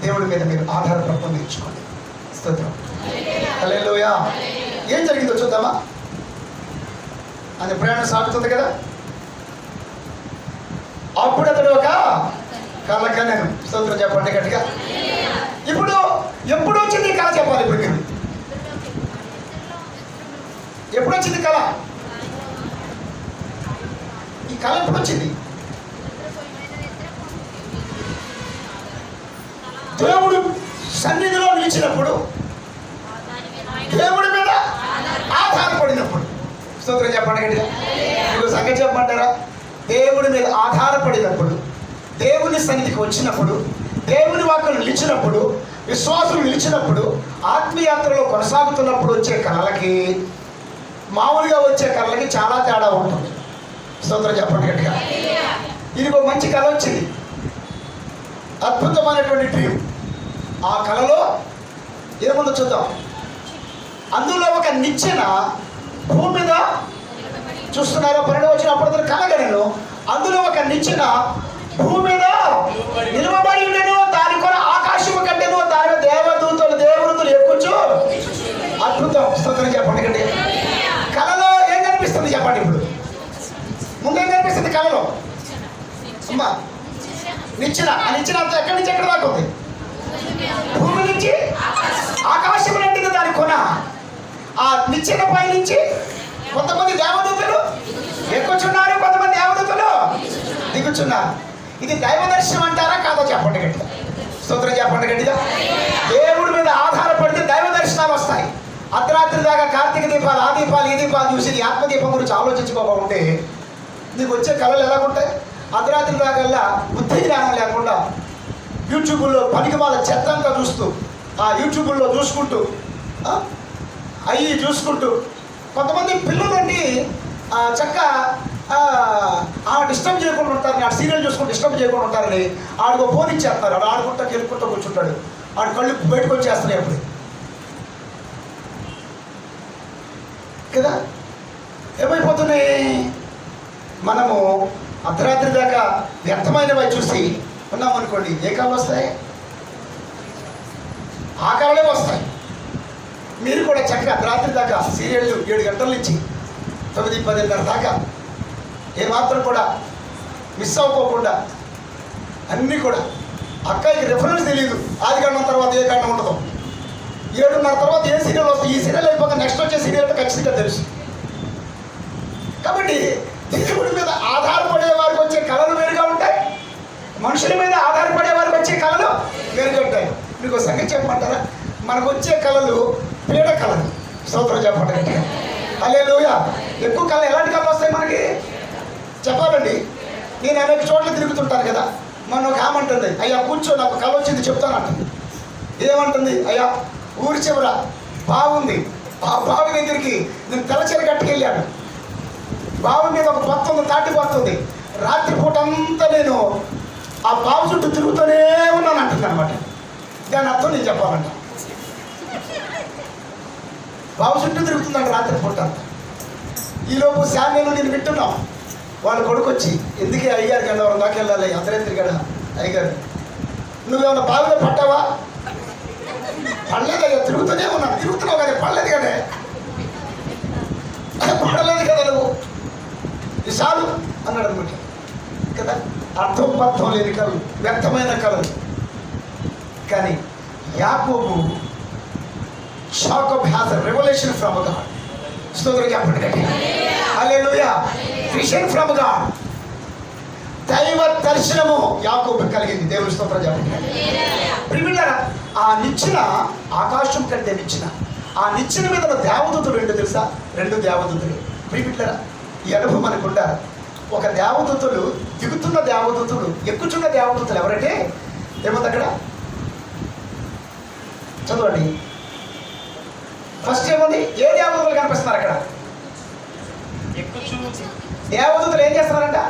దేవుడి మీద మీరు ఆధారపడి పొందించుకోండి. స్తోత్రం. హల్లెలూయా. ఏం జరిగిందో చూద్దామా? అది ప్రయాణం సాగుతుంది కదా. అప్పుడు అతడు ఒక కళ కనెను. స్తోత్రం చెప్పండి గట్టిగా. ఇప్పుడు ఎప్పుడు వచ్చింది కళ చెప్పాలి. ఇప్పుడు మీరు ఎప్పుడు వచ్చింది కళ? ఈ కళ ఎప్పుడు వచ్చింది? దేవుడు సన్నిధిలో నిలిచినప్పుడు, దేవుడి మీద ఆధారపడినప్పుడు. స్తోత్రం చెప్పండి గట్టిగా. మీకు సంగతి చెప్పమంటారా? దేవుడి మీద ఆధారపడినప్పుడు, దేవుని సన్నిధికి వచ్చినప్పుడు, దేవుని వాక్యం నిలిచినప్పుడు, విశ్వాసం నిలిచినప్పుడు, ఆత్మీయాత్రలో కొనసాగుతున్నప్పుడు వచ్చే కళలకి మామూలుగా వచ్చే కళలకి చాలా తేడా ఉంటుంది. స్తోత్రం చెప్పండి గట్టిగా. ఇది ఒక మంచి కళ వచ్చింది, అద్భుతమైనటువంటి డ్రీమ్. ఆ కళలో ఏముందో చూద్దాం. అందులో ఒక నిచ్చెన భూమి మీద చూస్తున్నారో 12 వచ్చిన అప్పుడు కలగలను. అందులో ఒక నిచ్చెన భూమి మీద నిలవబడి ఉండేను, దాని కొన ఆకాశము కట్టెను, దాని మీద దేవదూతలు దేవుడు నిచ్చెన. ఆ నిచ్చెన అంతా ఎక్కడి నుంచి ఎక్కడ దాకా ఉంది? భూమి నుంచి ఆకాశం లాంటిది దాని కొన. ఆ నిచ్చెన పై నుంచి కొంతమంది దేవదూతలు ఎక్కుచున్నారు, కొంతమంది దేవదూతలు దిగుచున్నారు. ఇది దైవ దర్శనం అంటారా కాదో చెప్పండి గట్టిగా. స్తోత్రం చెప్పండి గట్టిగా. దేవుడి మీద ఆధారపడితే దైవ దర్శనాలు వస్తాయి. అర్ధరాత్రి దాకా కార్తీక దీపాలు, ఆ దీపాలు, ఈ దీపాలు చూసి ఈ ఆత్మదీపం గురించి ఆలోచించుకోకుండా నీకు వచ్చే కళలు ఎలాగుంటాయి? అర్ధరాత్రి దాకల్లా బుద్ధి జ్ఞానం లేకుండా యూట్యూబ్లో పనికిమాల చెత్త అంతా చూస్తూ, ఆ యూట్యూబ్లో చూసుకుంటూ అవి చూసుకుంటూ కొంతమంది పిల్లలండి చక్క డిస్టర్బ్ చేయకుండా ఉంటారని, ఆ సీరియల్ చూసుకుంటూ డిస్టర్బ్ చేయకుండా ఉంటారని ఆడికో ఫోన్ ఇచ్చేస్తారు. ఆడు ఆడుకుంటా గెలుకుంటూ కూర్చుంటాడు. ఆడు కళ్ళు బయటకు వచ్చేస్తున్నాయి అప్పుడు కదా. ఏమైపోతున్నాయి? మనము అర్ధరాత్రి దాకా వ్యర్థమైనవి చూసి ఉన్నామనుకోండి, ఏ కాలం వస్తాయి? ఆ కాలమే వస్తాయి. మీరు కూడా చక్కగా అర్ధరాత్రి దాకా సీరియళ్ళు 7 గంటల నుంచి 9-10:30 దాకా ఏమాత్రం కూడా మిస్ అవ్వకోకుండా అన్నీ కూడా. అక్కడికి రెఫరెన్స్ తెలియదు ఆది కాండం తర్వాత ఏ కాండం ఉండదు. 7:30 తర్వాత ఏ సీరియల్ వస్తుంది, ఈ సీరియల్ అయిపోక నెక్స్ట్ వచ్చే సీరియల్ ఖచ్చితంగా తెలుసు. కాబట్టి దేవుడి మీద ఆధారపడే వారికి వచ్చే కళలు వేరుగా ఉంటాయి, మనుషుల మీద ఆధారపడే వారికి వచ్చే కళలు వేరుగా ఉంటాయి. మీకు సంగతి చెప్పమంటారా? మనకు వచ్చే కళలు పీడ కళలు. స్తోత్రం చెప్పండి. హల్లెలూయా. ఎక్కువ కళ ఎలాంటి కళలు వస్తాయి మనకి చెప్పాలండి. నేను అనేక చోట్ల తిరుగుతుంటాను కదా. మొన్న ఒక ఆమంటుంది, అయ్యా కూర్చో నాకు కళ వచ్చింది చెప్తానంటుంది. ఏమంటుంది? అయ్యా ఊరి చివర బాగుంది, ఆ బావి దగ్గరికి నేను తెల్లచీర కట్టుకెళ్ళాను. బావి మీద ఒక పొత్త ఉంది, తాటి పొత్త ఉంది. రాత్రిపూట అంతా నేను ఆ బావి చుట్టూ తిరుగుతూనే ఉన్నాను అంటుంది అనమాట. దాని అర్థం నేను చెప్పాలంట. బావి చుట్టూ తిరుగుతుందంట రాత్రిపూట అంతా. ఈలోపు శామ్యులు నేను వింటున్నాం. వాళ్ళ కొడుకు వచ్చి, ఎందుకే అయ్యారు కదా దాకా వెళ్ళాలి అర్ధరాత్రి కదా అయ్యగారు, నువ్వేమన్నా బావిలో పట్టావా? పడలేదు, తిరుగుతూనే ఉన్నాను. తిరుగుతున్నావు కదా, పడలేదు కదా, పడలేదు కదా నువ్వు, ఇది చాలు అన్నాడు అనమాట కదా. అర్థం పర్థం లేని కళలు, వ్యర్థమైన కళలు. కానీ యాకోబు Jacob has a revelation from God. స్తోత్రం చెప్పండి. హల్లెలూయా. Vision from God. దైవ దర్శనము యాకోబు కలిగింది. దేవుని స్తోత్రం చెప్పండి. ప్రియులారా, ఆ నిచ్చెన ఆకాశం కంటే నిచ్చెన. ఆ నిచ్చెన మీద ఉన్న దేవదూతలు 2 తెలుసా? 2 దేవదూతలు. ప్రియులారా, ఈ అనుభవం మనకుండా ఒక దేవదూతలు దిగుతున్న దేవదూతలు, ఎక్కుచున్న దేవదూతలు ఎవరంటే ఏముంది అక్కడ చదవండి. ఫస్ట్ ఏముంది? ఏ దేవదూతలు కనిపిస్తున్నారు అక్కడ? దేవదూతలు ఏం చేస్తున్నారంట?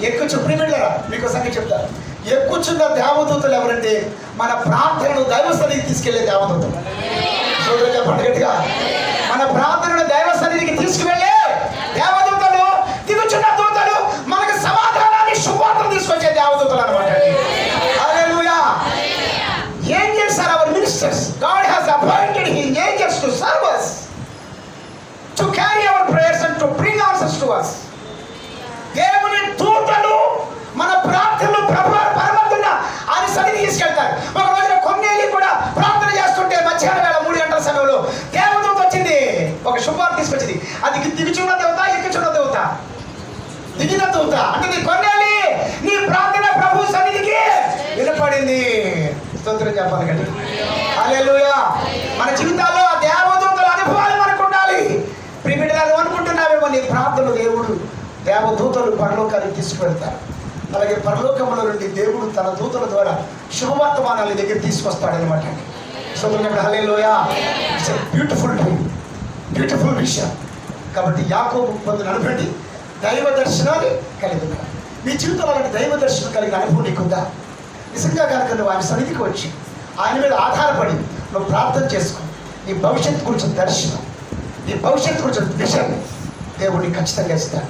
ఎక్కుచు. ప్రియులారా, మీకు సంగతి చెప్తారు. ఎక్కుచున్న దేవదూతలు ఎవరంటే మన ప్రార్థనను దైవస్థానికి తీసుకెళ్లే దేవదూతలు. సోదరులు చెప్పండి గట్టిగా. మన ప్రార్థనను దైవస్థానికి తీసుకువెళ్ళే దేవదూతలు, దిగుచున్న దూతలు, మనకు సమాధానాన్ని శుభవార్తను తీసుకొచ్చే దేవదూతలు అనమాట. హల్లెలూయా. Angels are our ministers. God has appointed His angels to serve us, to carry our prayers and to bring answers to us. దేవుని దూతలు మన ప్రార్థనలు పరమతున్న ఆయన సన్నిధికి తీసుకెళ్తారు. ఒక రోజున కొన్నేళ్ళు కూడా ప్రార్థన చేస్తుంటే మధ్యాహ్నం వేళ 3 గంటల సమయంలో దేవదూత వచ్చింది, ఒక శుభవార్త తీసుకొచ్చింది. అది దిగుచున్న దేవత, ఎక్కుచున్న దేవత? దిగిన దూత. అంటే నీ కొన్నేళ్ళు నీ ప్రార్థన ప్రభు సన్నిధికి వినపడింది. స్తోత్రం చెప్పాలి కదా. హల్లెలూయా. మన జీవితాల్లో ఆ దేవదూతల అనుభవాలు మనకు ఉండాలి. ప్రియబిడ్డలారా, అనుకుంటున్నావేమో నీ ప్రార్థన దేవుడు దేవదూతలు పరలోకానికి తీసుకువెళ్తారు. అలాగే పరలోకంలో నుండి దేవుడు తన దూతల ద్వారా శుభవర్తమానాన్ని దగ్గర తీసుకొస్తాడనమాట. స్తోత్రం. హల్లెలూయా. It's a beautiful thing, beautiful విషయం. కాబట్టి యాకోబు పొందిన అనుభూతి దైవ దర్శనాన్ని కలిగి ఉన్నారు. మీ జీవితంలో అలాంటి దైవ దర్శనం కలిగిన అనుభవం నీకుందా? నిజంగా కనుక నువ్వు ఆయన సన్నిధికి వచ్చి ఆయన మీద ఆధారపడి నువ్వు ప్రార్థన చేసుకో, నీ భవిష్యత్తు గురించి దర్శనం, నీ భవిష్యత్తు గురించి విషయాన్ని దేవుడిని ఖచ్చితంగా ఇస్తాడు.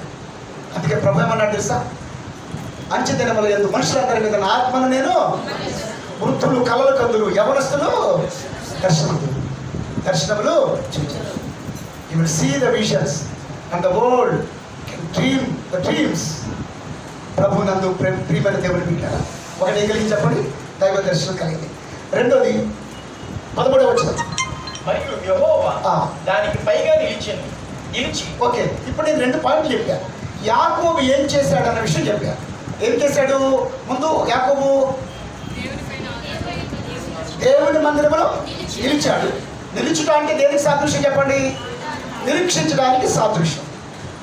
అందుకే ప్రభు ఏమన్నాడు తెలుసా? అంచెదినముల యందు మనుషులందరి మీద నా ఆత్మను నేను, వృద్ధులు కలలు కందులు యవనస్తులు దర్శనములు చూచారు. You will see the visions and the world can dream the dreams. ప్రభు నందు ప్రియమైన దేవుని బిడ్డలారా, ఒకటి కలిగి చెప్పండి, దైవ దర్శనం కలిగింది. రెండోది 13వ వచనం.
మరియు యెహోవా
ఆ.
దానికి పైగా నిలిచి
ఓకే, ఇప్పుడు నేను 2 పాయింట్లు చెప్పాను. యాకోబు ఏం చేశాడు అన్న విషయం చెప్పాను. ఏం చేశాడు? ముందు యాకోబు దేవుని మందిరంలో నిలిచాడు. నిలుచుట అంటే దేనికి సాదృశ్యం చెప్పండి? నిరీక్షించడానికి సాదృశ్యం.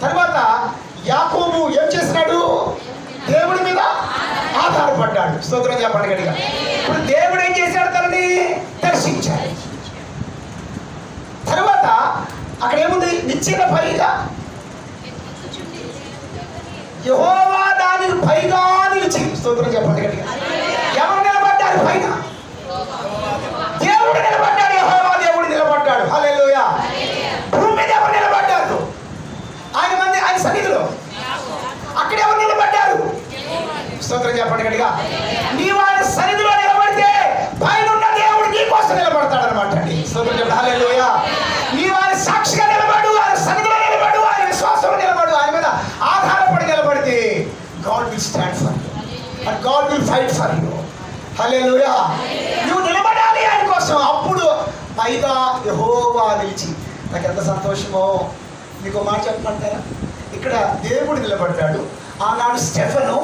తర్వాత యాకోబు ఏం చేసినాడు? దేవుడి మీద ఆధారపడ్డాడు. స్తోత్రం చెప్పండి గట్టిగా. ఇప్పుడు దేవుడు ఏం చేశాడు? తనని దర్శించాడు. తర్వాత అక్కడ ఏముంది? నిచ్చెన పైగా యెహోవా దానికి పైగా నిలిచి. స్తోత్రం చెప్పండి గట్టిగా. ఎవరు నిలబడ్డారు పైన? దేవుడు నిలబడ్డాడు. యెహోవా దేవుడు నిలబడ్డాడు. హల్లెలూయా. భూమి మీద ఎవరు నిలబడ్డారు? ఆయన సన్నిధిలో. అక్కడ ఎవరు నిలబడ్డారు? స్తోత్రం చెప్పండి గట్టిగా. నీవు ఆయన సన్నిధిలో నిలబడితే పైన ఉన్న దేవుడు నీ కోసం నిలబడతాడు అనమాట అండి. స్తోత్రం చెప్పండి. హల్లెలూయా. నీవు ఆయన సాక్షిగా నిలబడు, ఆయన సన్నిధిలో నిలబడు, ఆయన విశ్వాసంలో నిలబడు, ఆయన మీద ఆధారపడి నిలబడితే God will stand for you and God will fight for you. హల్లెలూయా. నువ్వు నిలబడాలి ఆయన కోసం. అప్పుడు పైగా యెహోవా నిలిచి. నాకు ఎంత సంతోషమో. మీకు మాట చెప్పమంటారా? ఇక్కడ దేవుడు నిలబడ్డాడు. ఆనాడు స్టెఫను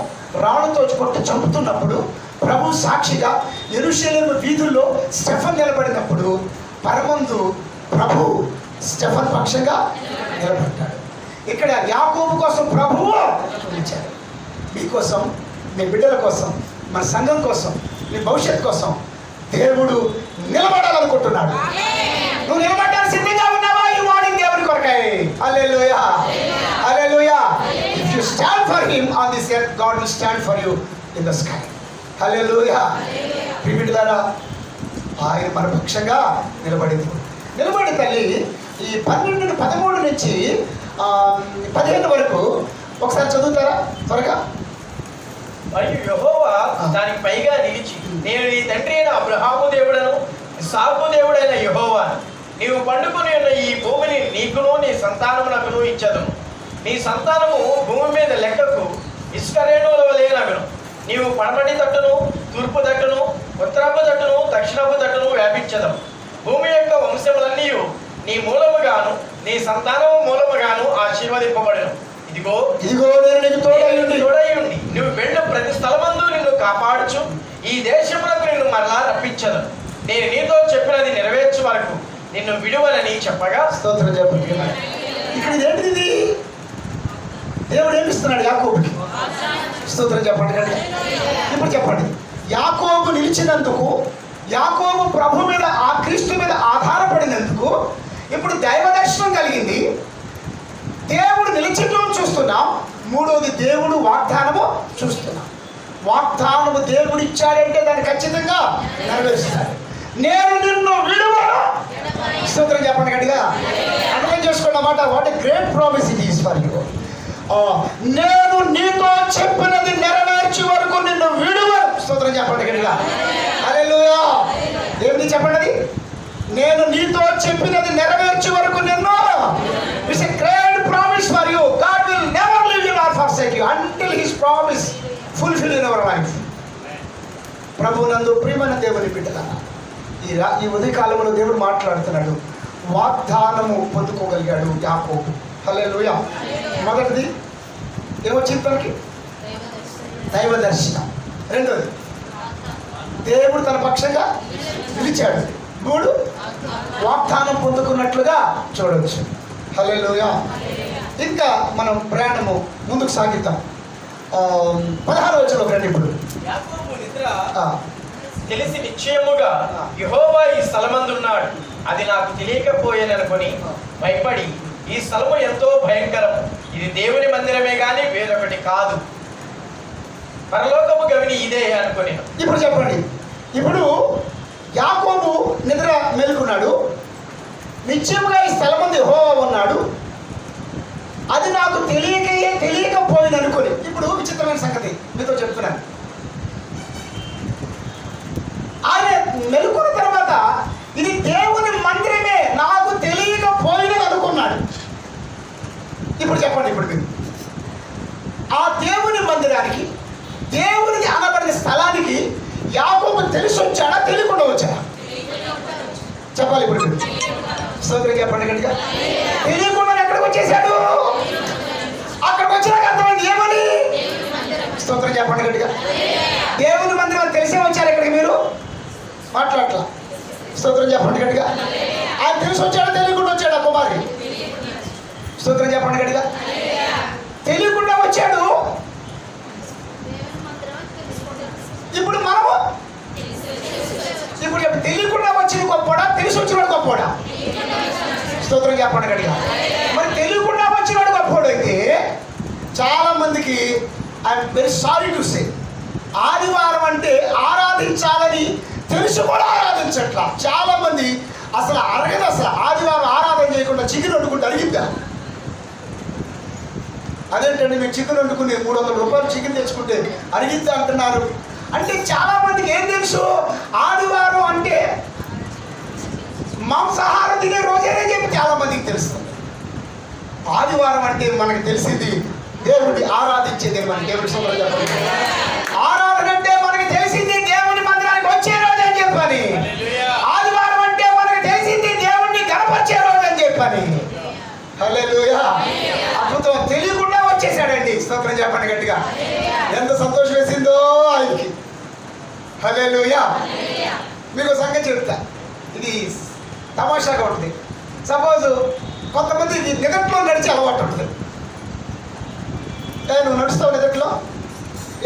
రాళ్ళతో కొట్టి చంపుతున్నప్పుడు ప్రభు సాక్షిగా యెరూషలేము వీధుల్లో స్టెఫన్ నిలబడినప్పుడు పరమందు ప్రభు స్టెఫన్ పక్షంగా నిలబడ్డాడు. ఇక్కడ యాకోబు కోసం ప్రభువు నిలిచాడు. మీకోసం, మీ బిడ్డల కోసం, మన సంఘం కోసం, మీ భవిష్యత్తు కోసం దేవుడు నిలబడాలనుకుంటున్నాడు. నువ్వు నిలబడ్డానికి సిద్ధంగా ఉన్నావా ఈ మార్నింగ్ దేవుని కొరకై? హల్లెలూయా. హల్లెలూయా. If you stand for him on this earth, God will stand for you in the sky. హల్లెలూయా. ప్రియమిత్రులారా, ఆయన మన పక్షంగా నిలబడింది. నిలబడి తల్లి ఈ 12, 13 నుంచి 15 వరకు ఒకసారి చదువుతారా త్వరగా?
మరియు యెహోవా దానికి పైగా నిలిచి, నేను నీ తండ్రి అయిన అబ్రహాము దేవుడను, ఇస్సాకు దేవుడైన యెహోవాను. నీవు పండుకొని ఉన్న ఈ భూమిని నీకును నీ సంతానమునకును ఇచ్చదును. నీ సంతానము భూమి మీద లెక్కకు ఇసుక రేణువుల వలెనగును. నీవు పడమటి తట్టును, తూర్పు తట్టును, ఉత్తరపు తట్టును, దక్షిణపు తట్టును వ్యాపించదము. భూమి యొక్క వంశములన్నీ నీ మూలముగాను నీ సంతానము మూలముగాను ఆశీర్వదింపబడును. ఇదిగో
నేను నీకు
తోడైయుండి నువ్వు వెళ్ళు ప్రతి స్థలమందు నిన్ను కాపాడుచు ఈ దేశములకు నిన్ను మరలా రప్పించదు. నేను నీతో చెప్పినది నెరవేర్చు వరకు నిన్ను విడువనని చెప్పగా.
స్తోత్రం చెప్పండి. ఇక్కడ ఇదేంటిది? దేవుడు ఏమిస్తున్నాడు యాకోబుకి? స్తోత్రం చెప్పండి. ఇప్పుడు చెప్పండి, యాకోబు నిలిచినందుకు, యాకోబు ప్రభు మీద, ఆ క్రీస్తు మీద ఆధారపడినందుకు ఇప్పుడు దైవ దర్శనం కలిగింది. దేవుడు నిలిచటం చూస్తున్నాం. మూడోది దేవుడు వాగ్దానము చూస్తున్నాం. వాగ్దానము దేవుడు ఇచ్చాడంటే దాన్ని ఖచ్చితంగా నెరవేరుస్తాడు. నేను నిన్ను విడువను. స్తోత్రం చెప్పండి గట్టిగా. అర్థం చేసుకోండి అన్నమాట. What a great promise it is for you. నేను నీతో చెప్పినది నెరవేర్చే వరకు నిన్ను విడువను. స్తోత్రం చెప్పండి గట్టిగా. హల్లెలూయా. దేవుని చెప్పండి, నేను నీతో చెప్పినది నెరవేర్చే వరకు నిన్ను. It's a great promise for you. God will never leave you not forsake you until his promise fulfil in our life. ప్రభువునందు ప్రియమైన దేవుని బిడ్డలారా, ఈ ఉదయకాలంలో దేవుడు మాట్లాడుతున్నాడు. వాగ్దానము పొందుకోగలిగాడు యాకోబు. హల్లెలూయా. మొదటిది ఏమొచ్చింది తనకి? దైవ దర్శనం. రెండోది దేవుడు తన పక్షంగా నిలిచాడు. మూడు, వాగ్దానం పొందుకున్నట్లుగా చూడవచ్చు. హల్లెలూయా. ఇంకా మనం ప్రయాణము ముందుకు సాగిద్దాం. 16వ వచనం రండి. ఇప్పుడు
యాకోబు నిద్ర తెలిసి నిశ్చయముగా యెహోవా ఈ స్థలమందున్నాడు, అది నాకు తెలియకపోయేననుకొని భయపడి, ఈ స్థలము ఎంతో భయంకరము, ఇది దేవుని మందిరమే గాని వేరొకటి కాదు, పరలోకము గవిని ఇదే అనుకొని.
ఇప్పుడు చెప్పండి, ఇప్పుడు యాకోబు నిద్ర మేలుకున్నాడు. నిశ్చయముగా ఈ స్థలమందు యెహోవా ఉన్నాడు, అది నాకు తెలియకపోయింది అనుకొని. ఇప్పుడు విచిత్రమైన సంగతి మీతో చెప్తున్నాను. ఆయన మెలుకున్న తర్వాత ఇది దేవుని మందిరమే, నాకు తెలియకపోయినది అనుకున్నాడు. ఇప్పుడు చెప్పండి, ఇప్పుడు మీరు ఆ దేవుని మందిరానికి, దేవునికి అనబడిన స్థలానికి
యాకోబు తెలిసి వచ్చాడా తెలియకుండా వచ్చాడా? చెప్పాలి ఇప్పుడు మీరు. స్తోత్రం చెప్పండి గట్టిగా. తెలియకుండా ఎక్కడికి వచ్చేసాడు? అక్కడికి వచ్చినాక అర్థమైంది ఏమని? స్తోత్రం చెప్పండి గట్టిగా. దేవుని మందిరం అని తెలిసే వచ్చారు ఇక్కడికి మీరు మాట్లాడట్లా. స్తోత్రం చెప్పండి గట్టిగా. ఆయన తెలిసి వచ్చాడా తెలియకుండా వచ్చాడు? ఆ కుమారి స్తోత్రం చెప్పండి గట్టిగా. తెలియకుండా వచ్చాడు. ఇప్పుడు మనము ఇప్పుడు తెలియకుండా వచ్చిన గొప్పడా తెలిసి వచ్చినాడు గొప్పడా? స్తోత్రం చెప్పండి గట్టిగా. మరి తెలియకుండా వచ్చినాడు గొప్పడు అయితే చాలా మందికి I'm very sorry to say ఆదివారం అంటే ఆరాధించాలని తెలిసి కూడా ఆరాధించట్లా. చాలా మంది అసలు అరగదు. అసలు ఆదివారం ఆరాధన చేయకుండా చికెన్ వండుకుంటే అరిగిద్దా? అదేంటండి మేము చికెన్ వండుకుని 300 రూపాయలు చికెన్ తెచ్చుకుంటే అరిగిద్దా అంటున్నారు. అంటే చాలా మందికి ఏం తెలుసు? ఆదివారం అంటే మాంసాహారం తినే రోజేనే చెప్పి చాలా మందికి తెలుస్తుంది. ఆదివారం అంటే మనకు తెలిసింది దేవుడిని ఆరాధించేది. మన దేవుడి సోదరు చెప్పండి. ఆరాధన అంటే మనకి తెలిసింది దేవుని మందిరానికి వచ్చే రోజు అని చెప్పని. ఆదివారం అంటే మనకు తెలిసింది దేవుడిని గణపరిచే రోజు అని చెప్పని. హల్లెలూయా. అద్భుతం. తెలియకుండా వచ్చేసాడండి. స్తోత్రం చెప్పండి గట్టిగా. ఎంత సంతోషం వేసిందో ఆయనకి. హల్లెలూయా. మీకు సంగతి చెప్తా, ఇది తమాషాగా ఉంటుంది. సపోజ్ కొంతమంది నిదట్లో నడిచే అలవాటు ఉంటుంది. నువ్వు నడుస్తావు నిదట్లో,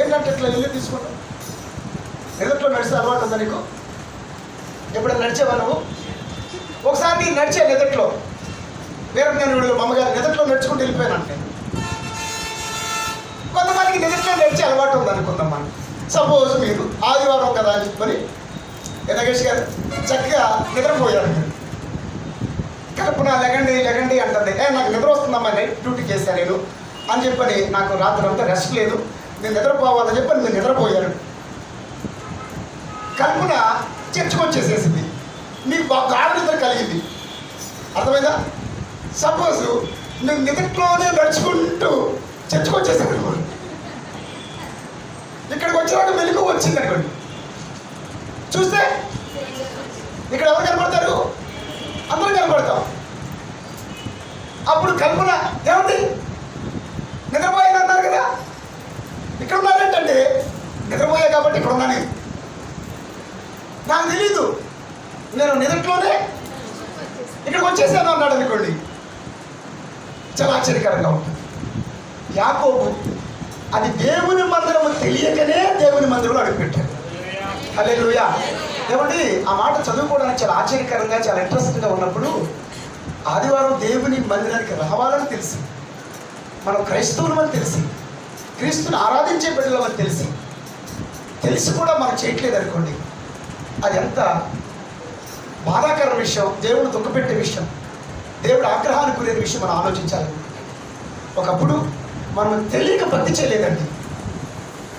ఏంటంటే ఇట్లా ఇల్లు తీసుకుంటావు. నిదట్లో నడిస్తే అలవాటు ఉందా నీకు? ఎప్పుడైనా నడిచేవా నువ్వు? ఒకసారి నేను నడిచే నిదట్లో వీరజ్ఞానుడు మా అమ్మగారు నిదట్లో నడుచుకుంటూ వెళ్ళిపోయానంటే. కొంతమందికి నిదట్లో నడిచే అలవాటు ఉందనుకుందాం మనం. సపోజ్ మీరు ఆదివారం కదా అని చెప్పని నగేష్ గారు చక్కగా నిద్రపోయారు. మీరు కల్పన లెగండి లెగండి అంటుంది. నాకు నిద్ర వస్తుందమ్మా, నైట్ డ్యూటీ చేశాను నేను అని చెప్పని, నాకు రాత్రి అంతా రెస్ట్ లేదు, నేను నిద్రపోవాలని చెప్పని మీరు నిద్రపోయారు. కల్పన చర్చకు వచ్చేసేసింది, మీకు గాఢ నిద్ర కలిగింది. అర్థమైందా? సపోజ్ నువ్వు నిద్రలోనే నడుచుకుంటూ చర్చకు వచ్చేసాను అనుకోండి. ఇక్కడికి వచ్చినాక మెలకు వచ్చింది అనుకోండి. చూస్తే ఇక్కడ ఎవరు కనపడతారు? అందరూ కనపడతాం. అప్పుడు కల్పన ఏమండి నిద్రపోయాను అన్నారు కదా, ఇక్కడ ఉన్నారేంటంటే నిద్రపోయా కాబట్టి ఇక్కడ ఉన్నాను. నాకు తెలీదు, నేను నిద్రలోనే ఇక్కడికి వచ్చేసాను అన్నాడు అనుకోండి. చాలా ఆశ్చర్యకరంగా ఉంటుంది. యాకోబు అది దేవుని మందిరము తెలియకనే దేవుని మందిరంలో అడుగుపెట్టాడు. హల్లెలూయా. ఏమండి ఆ మాట చదువుకోవడానికి చాలా ఆశ్చర్యకరంగా చాలా ఇంట్రెస్టింగ్గా ఉన్నప్పుడు, ఆదివారం దేవుని మందిరానికి రావాలని తెలిసి, మనం క్రైస్తవులమని తెలిసి, క్రీస్తుని ఆరాధించే బిడ్డలమని తెలిసి కూడా మనం చేయట్లేదు అనుకోండి, అది ఎంత బాధాకర విషయం, దేవుడు దుఃఖపెట్టే విషయం, దేవుడు ఆగ్రహానికి గురే విషయం మనం ఆలోచించాలి. ఒకప్పుడు మనం తెలియక భక్తి చేయలేదండి.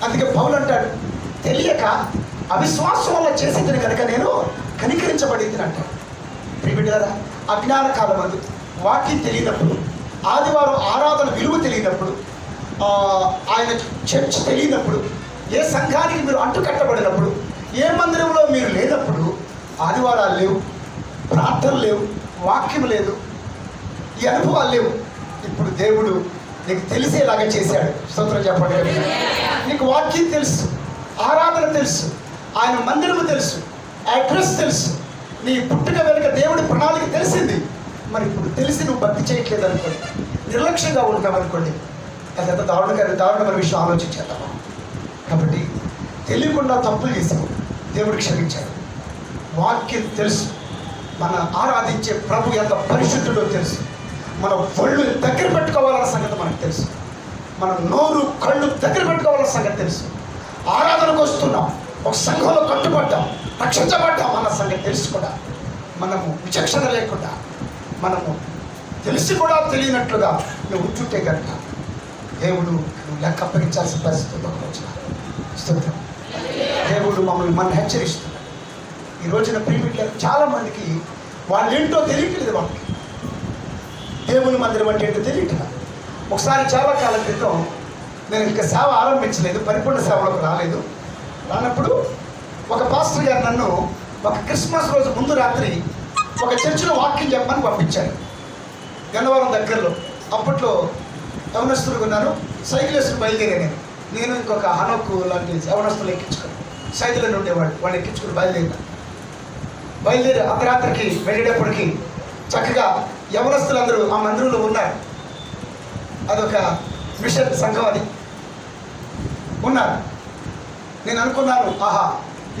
అందుకే పౌలు అంటాడు, తెలియక అవిశ్వాసం వల్ల చేసేది కనుక నేను కనికరించబడింది అంటాడు. ప్రియబిడ్డలారా, అజ్ఞాన కాలం అందు వాక్యం తెలియనప్పుడు, ఆదివారం ఆరాధన విలువ తెలియనప్పుడు, ఆయన చర్చ్ తెలియనప్పుడు, ఏ సంఘానికి మీరు అంటుకట్టబడినప్పుడు, ఏ మందిరంలో మీరు లేనప్పుడు ఆదివారాలు లేవు, ప్రార్థనలు లేవు, వాక్యం లేదు, ఈ అనుభవాలు లేవు. ఇప్పుడు దేవుడు నీకు తెలిసేలాగా చేశాడు. స్తోత్రం చెప్పండి. నీకు వాక్యం తెలుసు, ఆరాధన తెలుసు, ఆయన మందిరము తెలుసు, అడ్రస్ తెలుసు, నీ పుట్టుక వెనుక దేవుడి ప్రణాళిక తెలిసింది. మరి ఇప్పుడు తెలిసి నువ్వు భక్తి చేయట్లేదు అనుకోండి, నిర్లక్ష్యంగా ఉంటామనుకోండి, అదంతా దారుణమైన విషయం ఆలోచించేద్దాం. కాబట్టి తెలియకుండా తప్పులు చేసాము, దేవుడు క్షమించాడు. వాక్యం తెలుసు, మన ఆరాధించే ప్రభు ఎంత పరిశుద్ధుడో తెలుసు, మన ఒళ్ళు దగ్గర పెట్టుకోవాలన్న సంగతి మనకు తెలుసు, మన నోరు కళ్ళు దగ్గర పెట్టుకోవాలన్న సంగతి తెలుసు. ఆరాధనకు వస్తున్నాం, ఒక సంఘంలో కట్టుబడ్డాం, రక్షించబడ్డాం అన్న సంగతి తెలుసు కూడా మనము విచక్షణ లేకుండా, మనము తెలిసి కూడా తెలియనట్లుగా నువ్వు ఉంటుంటే కనుక దేవుడు నువ్వు లెక్క అప్పగించాల్సిన పరిస్థితుల్లో వచ్చిన స్తోత్రం. దేవుడు మమ్మల్ని హెచ్చరిస్తున్నాడు. ఈ రోజున ప్రియమిట్లకు చాలామందికి వాళ్ళు ఏంటో తెలియట్లేదు. వాళ్ళకి దేవుని మందిరం అంటే ఏంటో తెలియట్లేదు. ఒకసారి చాలా కాలం క్రితం నేను ఇంకా సేవ ఆరంభించలేదు, పరిపూర్ణ సేవలోకి రాలేదు. రానప్పుడు
ఒక పాస్టర్ గారు నన్ను ఒక క్రిస్మస్ రోజు ముందు రాత్రి ఒక చర్చిలో వాక్యం చెప్పమని పంపించారు గన్నవరం దగ్గరలో. అప్పట్లో యవనస్తులు ఉన్నాను, సైకిల్ వేసుకుని బయలుదేరాను. నేను ఇంకొక హనోకు లాంటి యవనస్తులు ఎక్కించుకుని సైకిల్ ఉండేవాడు, వాళ్ళు ఎక్కించుకుని బయలుదేరి అర్ధరాత్రికి వెళ్ళేటప్పటికి చక్కగా యవనస్తులందరూ ఆ మందిరంలో ఉన్నారు. అదొక మిషన్ సంఘం అది ఉన్నారు. నేను అనుకున్నాను, ఆహా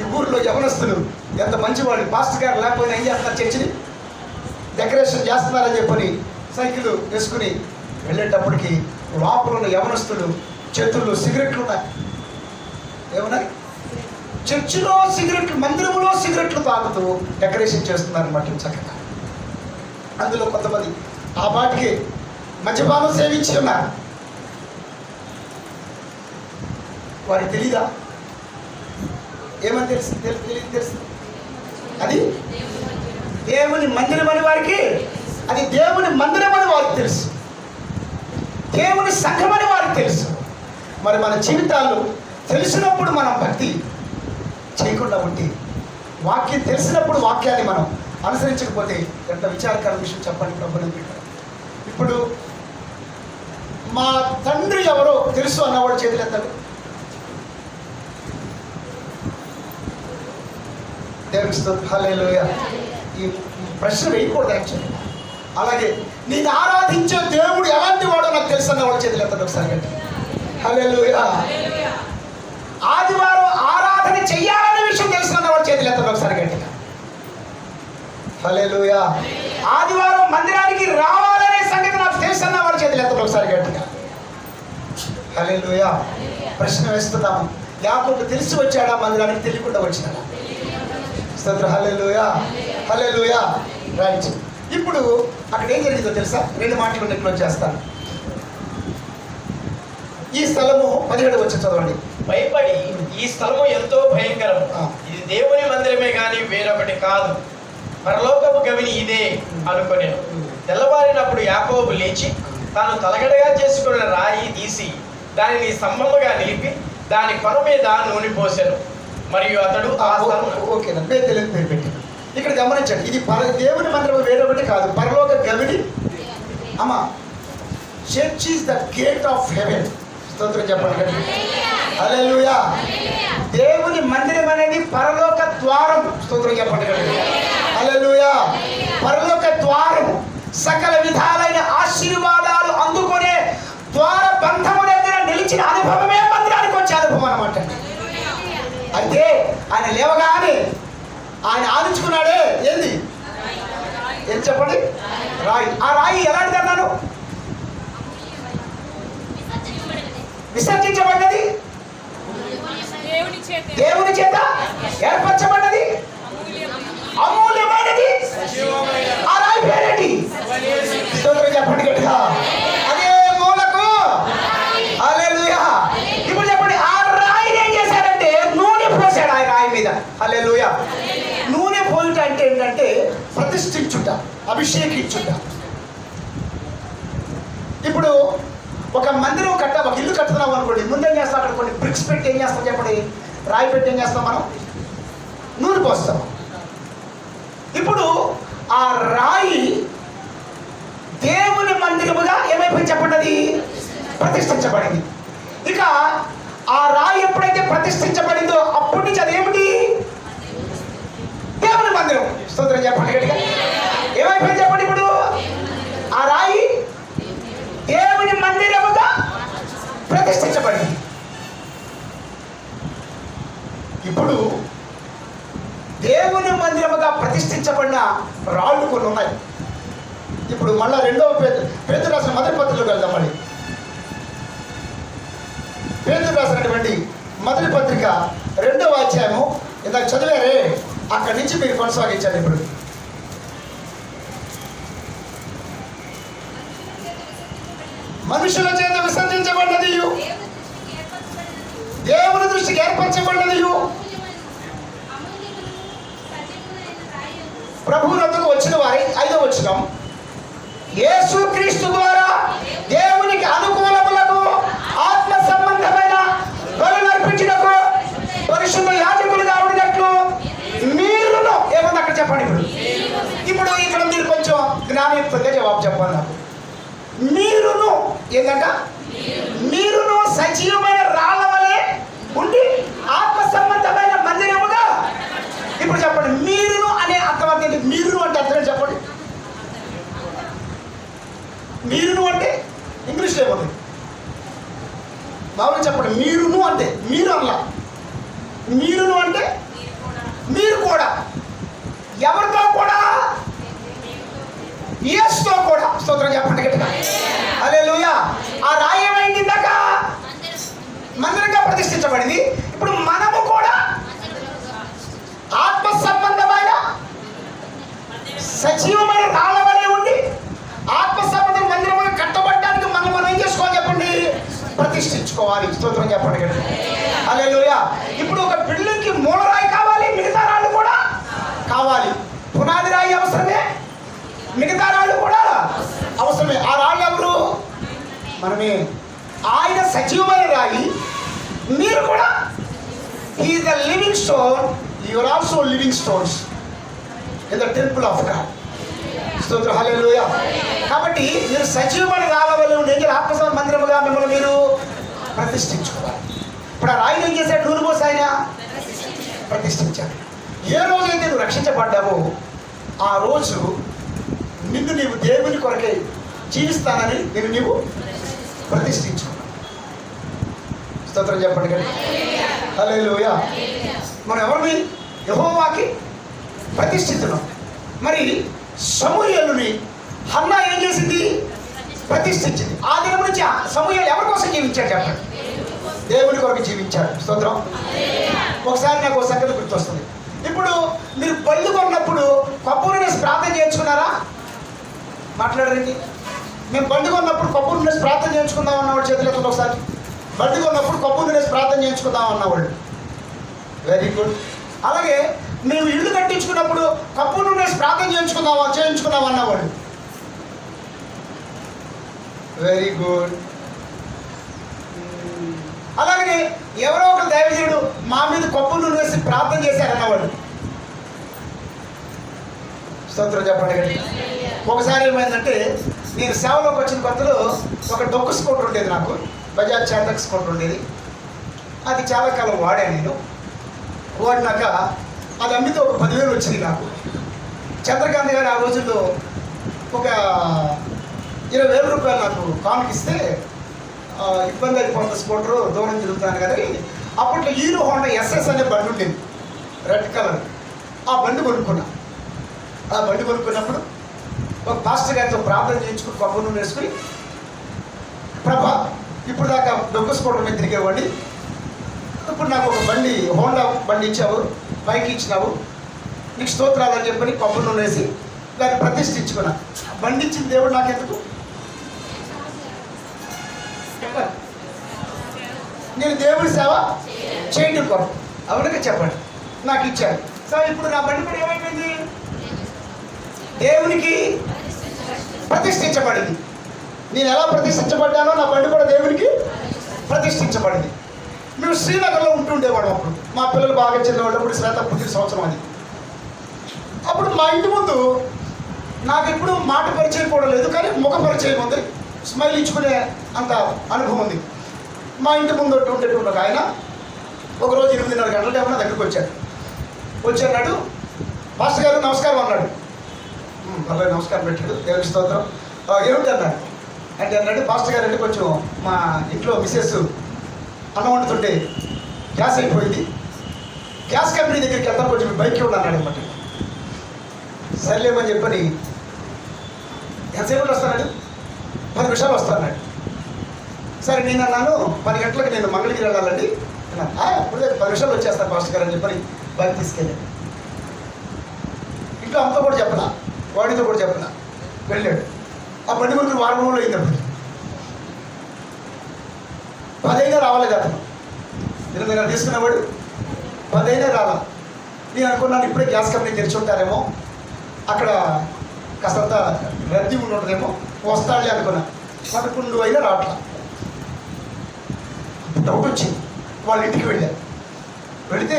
ఈ ఊరిలో యవనస్తులు ఎంత మంచివాళ్ళు, పాస్టర్ గారు లేకపోయినా ఏం చేస్తున్నారు, చర్చిని డెకరేషన్ చేస్తున్నారని చెప్పని సైకిల్ వేసుకుని వెళ్ళేటప్పటికి లోపల ఉన్న యవనస్తులు చేతుల్లో సిగరెట్లు ఉన్నాయి. ఏమన్నా చర్చిలో సిగరెట్లు, మందిరంలో సిగరెట్లు తాగుతూ డెకరేషన్ చేస్తున్నారు అన్నమాట చక్కగా. అందులో కొంతమంది ఆ పాటికి మద్యపానం సేవించి ఉన్నారు. వారికి తెలీదా? ఏమని తెలుసు అది దేవుని మందిరం అని వారికి, అది దేవుని మందిరం అని వారికి తెలుసు, దేవుని సంఘం అని వారికి తెలుసు. మరి మన జీవితాల్లో తెలిసినప్పుడు మనం భక్తి చేయకుండా ఉంటే, వాక్యం తెలిసినప్పుడు వాక్యాన్ని మనం అనుసరించకపోతే ఎంత విచారకర విషయం చెప్పండి ప్రభుత్వం. ఇప్పుడు మా తండ్రి ఎవరో తెలుసు అన్నవాడు చేతులు ఎత్తాడు. దేవుని హల్లెలూయా. ఈ ప్రశ్న వేయకూడదు యాక్చువల్లీ. అలాగే నేను ఆరాధించే దేవుడు ఎలాంటి వాడో నాకు తెలుసు అన్నవాడు చేతులు ఎత్తాడు ఒకసారి గట్టి. హల్లెలూయా. ఆదివారం ఆరాధన చెయ్యాలనే విషయం తెలుసుకున్నవాడు చేతులు ఎత్తాడు ఒకసారి గట్టిగా. హల్లెలూయా. ఆదివారం మందిరానికి రావాలనే సంగతి నాకు తెలుసున్న వాడు చేతులు ఎత్తాడు ఒకసారి గట్టిగా. హల్లెలూయా. ప్రశ్న వేస్తున్నాము, యాకోబు తెలిసి వచ్చాడా మందిరానికి, తెలియకుండా వచ్చినాడా? స్తోత్రం. హల్లెలూయా. హల్లెలూయా. రైట్. ఇప్పుడు అక్కడ ఏం జరిగిందో తెలుసా? 2 మాటలు నెట్లో చేస్తాను. ఈ స్థలము 17 వచ్చి చదవండి.
భయపడి ఈ స్థలము ఎంతో భయంకరం, ఇది దేవుని మందిరమే గాని వేరొకటి కాదు, పరలోకపు గవిని ఇదే అనుకొనెను. తెల్లవారినప్పుడు యాకోబు లేచి తాను తలగడగా చేసుకున్న రాయి తీసి దానిని స్తంభముగా నిలిపి దాని కొన మీద నూనె పోసెను. మరియు అతడు
ఓకేనా పేరు పెట్టి ఇక్కడ గమనించండి, ఇది దేవుని మందిరం వేరొకటి కాదు, పరలోక గవిని. అమ్మా, church is the gate of haven. స్తోత్రం చెప్పండి. హల్లెలూయా. దేవుని మందిరం అనేది పరలోక ద్వారం. స్తోత్రం చెప్పండి. హల్లెలూయా. పరలోక ద్వారం, సకల విధాలైన ఆశీర్వాదాలు అందుకునే ద్వార బంధము దగ్గర నిలిచిన అనుభవమే మందిరానికి వచ్చే అనుభవం అన్నమాట. అయితే ఆయన లేవగానే ఆయన ఆలోచుకున్నాడే ఏంది, ఏం చెప్పండి? రాయి. ఆ రాయి ఎలాంటిది అన్నాను? విసర్జించబడ్డది, దేవుని చేత ఏర్పరచబడ్డది, అమూల్యమైనది. ఆ రాయి పేరేంటి? స్తోత్రం చెప్పండి గట్టిగా. అదే మూలకు. హల్లెలూయా. ఇప్పుడు చెప్పండి, ఆ రాయి ఏం చేశాడంటే నూనె పోసాడు ఆ రాయి మీద. హల్లెలూయా. నూనె పోయుట అంటే ఏంటంటే ప్రతిష్ఠించుట, అభిషేకించుట. ఇప్పుడు ఒక మందిరం ఒక ఇల్లు కట్టుతున్నాం అనుకోండి, ముందేం చేస్తాం? అక్కడ కొన్ని బ్రిక్స్ పెట్టి ఏం చేస్తాం చెప్పండి, రాయి పెట్టి ఏం చేస్తాం మనం? నూనె పోస్తాం. ఇప్పుడు ఆ రాయి దేవుని మందిరముగా ఏమైపోయింది చెప్పండి, అది ప్రతిష్ఠించబడింది. ఇక ఆ రాయి ఎప్పుడైతే ప్రతిష్ఠించబడిందో అప్పటి నుంచి అదేమిటి? దేవుని మందిరం. స్తోత్రం చెప్పండి గట్టిగా. ఏమైపోయింది చెప్పండి? ఇప్పుడు ఆ రాయి దేవుని మందిరముగా ప్రతిష్ఠించబడింది. ఇప్పుడు దేవుని మందిరముగా ప్రతిష్ఠించబడిన రాళ్ళు కొన్ని ఉన్నాయి. ఇప్పుడు మళ్ళా 2వ పేతురు రాసిన మొదటి పత్రికలోకి వెళ్దాం. మళ్ళీ పేతురు రాసినటువంటి మొదటి పత్రిక 2వ అధ్యాయము ఇందాక చదివారే, అక్కడి నుంచి మీరు కొనసాగించండి. ఇప్పుడు మనుషుల చేత విసర్జించబడ్డది, దేవుని దృష్టికి ఏర్పరచబడ్డది, ప్రభువునొద్దకు వచ్చిన వారి 5వ వచనం, యేసు క్రీస్తు ద్వారా దేవునికి అనుకూలములకు ఆత్మ సంబంధమైన బలులు అర్పించుటకు పరిశుద్ధ యాజకులుగా ఉండినట్లు చెప్పాలి నాకు. మీరును ఏంటంట? మీరును సజీవమైన రాళ్ళ వలె ఉండి ఆత్మ సంబంధమైన మందిరముగా. ఇప్పుడు చెప్పండి, మీరును అనే అర్థం ఏంటి? మీరును అంటే అర్థం ఏంటి చెప్పండి? మీరును అంటే ఇంగ్లీష్లో ఏముంది? మామూలుగా చెప్పండి. మీరును అంటే మీరు అలా, మీరును అంటే మీరు కూడా. ఎవరితో కూడా? యేసుతో కూడా. స్తోత్రం చెప్పండి గట్టిగా. హల్లెలూయా. ఆ రాయి ఏమైంది? ఇందాక మందిరంగా ప్రతిష్ఠించబడింది. ఇప్పుడు మనము కూడా ఆత్మ సంబంధమైన సజీవమైన రాళ్ళ వలె ఉండి ఆత్మ సంబంధం మందిరముగా కట్టబడడానికి మనం ఏం చేసుకోవాలి చెప్పండి? ప్రతిష్ఠించుకోవాలి. స్తోత్రం చెప్పండి గట్టిగా. హల్లెలూయా. ఇప్పుడు ఒక బిల్డింగ్కి మూలరాయి కావాలి, మిగతా రాళ్ళు కూడా కావాలి. పునాది రాయి అవసరమే, మిగతా రాళ్ళు కూడా అవసరమే. ఆ రాళ్ళు ఎవరు? మనమే. ఆయన సజీవమైన రాయి, మీరు కూడా. He is the living stone, you are also living stones in the temple of God. స్తోత్రం. హల్లెలూయా. కాబట్టి మీరు సజీవమైన రాళ్ళ వలె ఉండి ఆత్మ మందిరముగా మిమ్మల్ని మీరు ప్రతిష్ఠించుకోవాలి. ఇప్పుడు ఆ రాయిని ఏం చేశాడు? నూనె పోసి ఆయన ప్రతిష్ఠించాడు. ఏ రోజైతే నువ్వు రక్షించబడ్డావో ఆ రోజు నిన్ను నీవు దేవుని కొరకై జీవిస్తానని నిన్ను నీవు ప్రతిష్ఠించుకున్నావు. స్తోత్రం చెప్పండి కదా. హల్లెలూయా. మనం ఎవరిని? యెహోవాకి ప్రతిష్ఠితున్నాం. మరి సమూయేలుని హన్నా ఏం చేసింది? ప్రతిష్ఠించింది. ఆ దినం నుంచి సమూయేలు ఎవరి కోసం జీవించాడు చెప్పండి? దేవుని కొరకు జీవించాడు. స్తోత్రం. ఒకసారి నాకు ఒక సంగతి గుర్తొస్తుంది. ఇప్పుడు మీరు పళ్ళు కొన్నప్పుడు కప్పును వేసి ప్రార్థన చేయించుకున్నారా? మాట్లాడండి. మేము బండి కొన్నప్పుడు కప్పును వేసి ప్రార్థన చేయించుకుందాం అన్నవాడు చేతులు ఎత్తండి ఒకసారి. బండి కొన్నప్పుడు కప్పును వేసి ప్రార్థన చేయించుకుందాం అన్నవాళ్ళు. Very good. అలాగే మేము ఇల్లు కట్టించుకున్నప్పుడు కప్పును వేసి ప్రార్థన చేయించుకుందాం అన్నవాళ్ళు. Very good. అలాగే ఎవరో ఒక దైవజనుడు మా మీద కప్పును వేసి ప్రార్థన చేశారన్నవాళ్ళు. స్తోత్రం చెప్పండి. ఒకసారి ఏమైందంటే, నేను సేవలోకి వచ్చిన కొత్తలో ఒక డొక్కు స్కూటర్ ఉండేది నాకు, బజాజ్ చార్టక్ స్కూటర్ ఉండేది. అది చాలా కాలం వాడాను నేను. వాడినాక అది అమ్మితే ఒక 10,000 వచ్చింది నాకు. చంద్రకాంత్ గారు ఆ రోజుల్లో ఒక 20,000 రూపాయలు నాకు కానుకిస్తే ఇబ్బంది అయిపోతుంది, స్కూటరు దూరం తిరుగుతాను కదా. అప్పట్లో హీరో హోండా ఎస్ఎస్ అనే బండి ఉండేది, రెడ్ కలర్. ఆ బండి కొనుక్కున్నా. ఆ బండి కొనుక్కున్నప్పుడు ఒక పాస్టర్ గారితో ప్రార్థన చేయించుకుని కొబ్బరి నూనె వేసుకుని, ప్రభా ఇప్పుడు దాకా డొక్కు స్కూటర్ మీద తిరిగేవాడిని, ఇప్పుడు నాకు ఒక బండి హోండా బండి ఇచ్చావు, బైక్ ఇచ్చినావు, నీకు స్తోత్రాలని చెప్పని కొబ్బరి నూనె వేసి దాన్ని ప్రతిష్ఠించుకున్నా. బండి ఇచ్చిన దేవుడు నాకెందుకు? నేను దేవుడి సేవ చేయడం కొరకు. అవునగా చెప్పండి. నాకు ఇచ్చాడు. సో ఇప్పుడు నా బండి కూడా ఏమైపోయింది? దేవునికి ప్రతిష్ఠించబడింది. నేను ఎలా ప్రతిష్ఠించబడ్డానో నా బండి కూడా దేవునికి ప్రతిష్ఠించబడింది. మేము శ్రీనగర్లో ఉంటుండేవాడు. అప్పుడు మా పిల్లలు బాగా చిన్నవాడు. అప్పుడు శ్వేత పుట్టిన సంవత్సరం అది. అప్పుడు మా ఇంటి ముందు నాకు ఎప్పుడు మాట పరిచయం కూడా లేదు, కానీ ముఖ పరిచయం ఉంది, స్మైల్ ఇచ్చుకునే అంత అనుభవం ఉంది. మా ఇంటి ముందు ఉండేటువంటి ఒక ఆయన ఒకరోజు 8:30 గంటల టైంలో దగ్గరికి వచ్చాడు. మాస్టర్ గారు నమస్కారం అన్నాడు. పర్లేదు నమస్కారం పెట్టాడు. దేవుని స్తోత్రం. ఏమిటి అన్నాడు అంటే, పాస్టర్ గారు అంటే కొంచెం మా ఇంట్లో మిస్సెస్ అన్నం వండుతుంటే గ్యాస్ అయిపోయింది, గ్యాస్ కంపెనీ దగ్గరికి వెళ్తాను, కొంచెం బైక్ ఇవ్వండి అన్నాడు అనమాట. సర్లేమని చెప్పని ఎంతసేపు వస్తాడు? 10 నిమిషాలు వస్తాడు. సరే నేను అన్నాను 10 గంటలకు నేను మంగళగిరి వెళ్ళాలండి అప్పుడు 10 నిమిషాలు వచ్చేస్తాను పాస్టర్ గారు అని చెప్పని బైక్ తీసుకెళ్ళాడు. ఇంట్లో అంతా కూడా చెప్పనా, వాడితో కూడా చెప్పనా, వెళ్ళాడు. ఆ బండి ముందు వారం రోజులు అయింది. అప్పుడు 10 అయినా రావాలేదు అతను. 8 తీసుకున్నవాడు 10 అయినా రాలా. నేను అనుకున్నాను ఇప్పుడే గ్యాస్ కంపెనీ తెరిచి ఉంటారేమో, అక్కడ కాస్తంత రద్దీ ఉంటుందేమో, వస్తాడులే అనుకున్నా. 11 అయినా రావట్లా. డౌట్ వచ్చింది. వాళ్ళ ఇంటికి వెళితే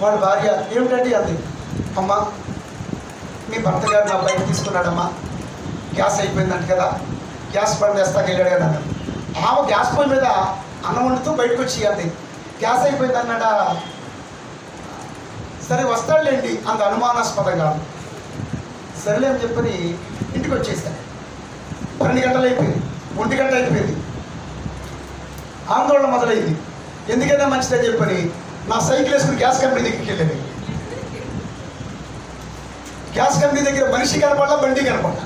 వాళ్ళ భార్య ఏమిటండి అంది, అమ్మ మీ భర్త గారు నా బైక్ తీసుకున్నాడమ్మా, గ్యాస్ అయిపోయిందంట కదా, గ్యాస్ బండ్ వేస్తాకి వెళ్ళాడు కదా అన్నాడు. ఆమె గ్యాస్ పొయ్యి మీద అన్నం వండుతూ బయటకు వచ్చి అది గ్యాస్ అయిపోయింది అన్నాడా. సరే వస్తాడులేండి అంత అనుమానాస్పదంగా. సరేలే అని చెప్పని ఇంటికి వచ్చేసాను. 12 గంటలు అయిపోయింది, 1 గంట అయిపోయింది. ఆందోళన మొదలైంది. ఎందుకైనా మంచిదని చెప్పని నా సైకిల్ వేసుకుని గ్యాస్ కంపెనీ దగ్గరికి వెళ్ళాను. గ్యాస్ కంపెనీ దగ్గర మనిషి కనపడలా, బండి కనపడలా.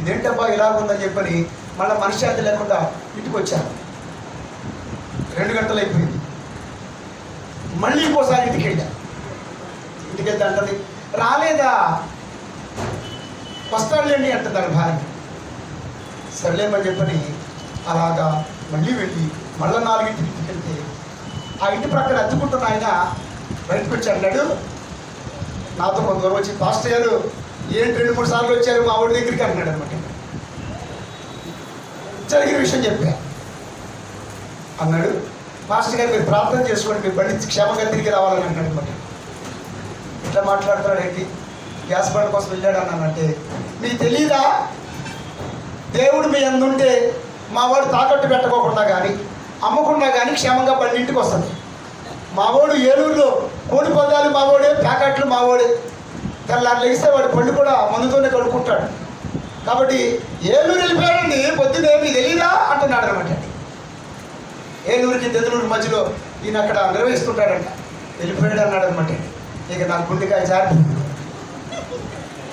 ఇదేంటబ్బా ఇలా ఉందని చెప్పని మళ్ళీ మనశ్శాంతి లేకుండా ఇంటికి వచ్చాను. 2 గంటలు అయిపోయింది. మళ్ళీ ఇంకోసారి ఇంటికి వెళ్ళాను. ఇంటికి వెళ్తే అంటది, రాలేదా, వస్తాడులేండి అంటుంది దాని భార్య. సర్లేమని చెప్పని అలాగా మళ్ళీ వెళ్ళి మళ్ళీ 4ంటికి ఇంటికి వెళ్తే ఆ ఇంటి ప్రక్కన అద్దుకుంటున్న ఆయన బయటకు వచ్చి అన్నాడు, నాతో కొంత దూరం వచ్చి, పాస్టర్ గారు ఏంటి 2-3 సార్లు వచ్చారు మా ఊరి దగ్గరికి అన్నాడు అనమాట. జరిగిన విషయం చెప్పా. అన్నాడు, పాస్టర్ గారు మీరు ప్రార్థన చేసుకోండి, మీ బండి క్షేమంగా తిరిగి రావాలని అన్నాడు అనమాట. ఇట్లా మాట్లాడుతున్నాడు ఏంటి, గ్యాస్ బండ్ కోసం వెళ్ళాడు అన్నానంటే, మీకు తెలీదా దేవుడు మీ అందుంటే మా వాడు తాకట్టు పెట్టకోకుండా కానీ అమ్మకుండా కానీ క్షేమంగా బండి ఇంటికి వస్తుంది. మావోడు ఏలూరులో కోడి పొందాలు మావోడే, ప్యాకెట్లు మావోడే. తెల్లారు లెగిస్తే వాడు పండు కూడా మందుతోనే కడుక్కుంటాడు. కాబట్టి ఏలూరు వెళ్ళిపోయాడండి పొద్దునే, మీకు తెలీదా అంటున్నాడు అనమాట. ఏలూరుకి దెందులూరు మధ్యలో ఈయన అక్కడ నిర్వహిస్తుంటాడంట. వెళ్ళిపోయాడు అన్నాడు అనమాట. ఇక నాకు గుండెకాయ జారిపోయింది.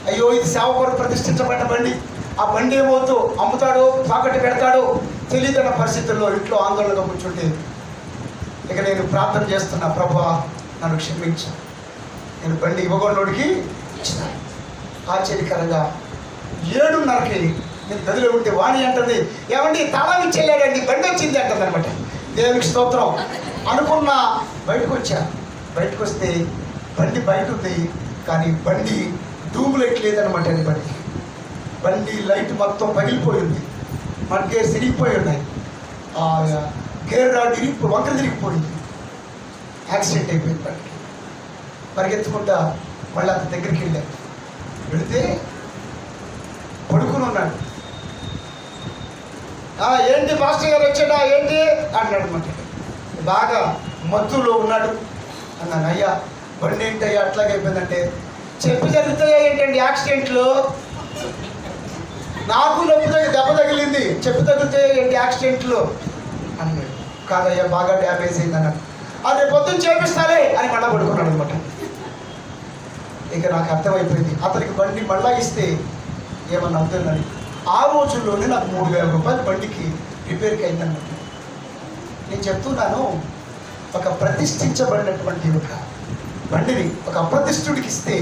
అయ్యో ఇది సేవ కొరకు ప్రతిష్ఠించబడ్డ బండి, ఆ బండి ఏమవుతూ అమ్ముతాడో తాకట్టు పెడతాడో తెలియదన్న పరిస్థితుల్లో ఇంట్లో ఆందోళనగా కూర్చుంటే ఇక నేను ప్రార్థన చేస్తున్నా, ప్రభువా నన్ను క్షమించు, నేను బండి ఇవ్వగొండోడికి ఇచ్చిన. ఆశ్చర్యకరంగా 7:30కి నేను గదిలో ఉంటే వాణి అంటుంది, ఏమండి తాళం ఇచ్చి వెళ్ళాడండి, బండి వచ్చింది అంటుంది అనమాట. దేవునికి స్తోత్రం అనుకున్న బయటకు వచ్చా. బయటకు వస్తే బండి బయట ఉంది, కానీ బండి డూమ్ లైట్ లేదనమాట. బండి లైట్ మొత్తం పగిలిపోయింది, మడ్గేర్ తిరిగిపోయి ఉన్నాయి, గేర్ రాడ్ వంకర తిరిగిపోయింది. యాక్సిడెంట్ అయిపోయింది బండికి. పరిగెత్తుకుంటా మళ్ళీ అతని దగ్గరికి వెళ్ళాను. వెళితే పడుకుని ఉన్నాడు. ఏంటి మాస్టర్ గారు వచ్చాడా ఏంటి అన్నాడు అనమాట. బాగా మత్తులో ఉన్నాడు అన్నాను. అయ్యా బండి ఏంటయ్యా అట్లాగే అయిపోయిందంటే, చెప్పి జరుగుతాయా ఏంటండి యాక్సిడెంట్లో, నాకు నొప్పి దెబ్బ తగిలింది, చెప్పి తగ్గుతాయా ఏంటి యాక్సిడెంట్లో అన్నాడు. కాదయ్యా బాగా డ్యామేజ్ అయింది అన్నాడు. అది పొద్దున్న చేపిస్తాలే అని మళ్ళా పడుకున్నాడు అనమాట. ఇక నాకు అర్థమైపోయింది, అతనికి బండి మళ్ళా ఇస్తే ఏమన్నా అవుతుందని. ఆ రోజుల్లోనే నాకు 3,000 రూపాయలు బండికి రిపేర్కి అయిందన్నమాట. నేను చెప్తున్నాను, ఒక ప్రతిష్ఠించబడినటువంటి ఒక బండిని ఒక అప్రతిష్ఠుడికి ఇస్తే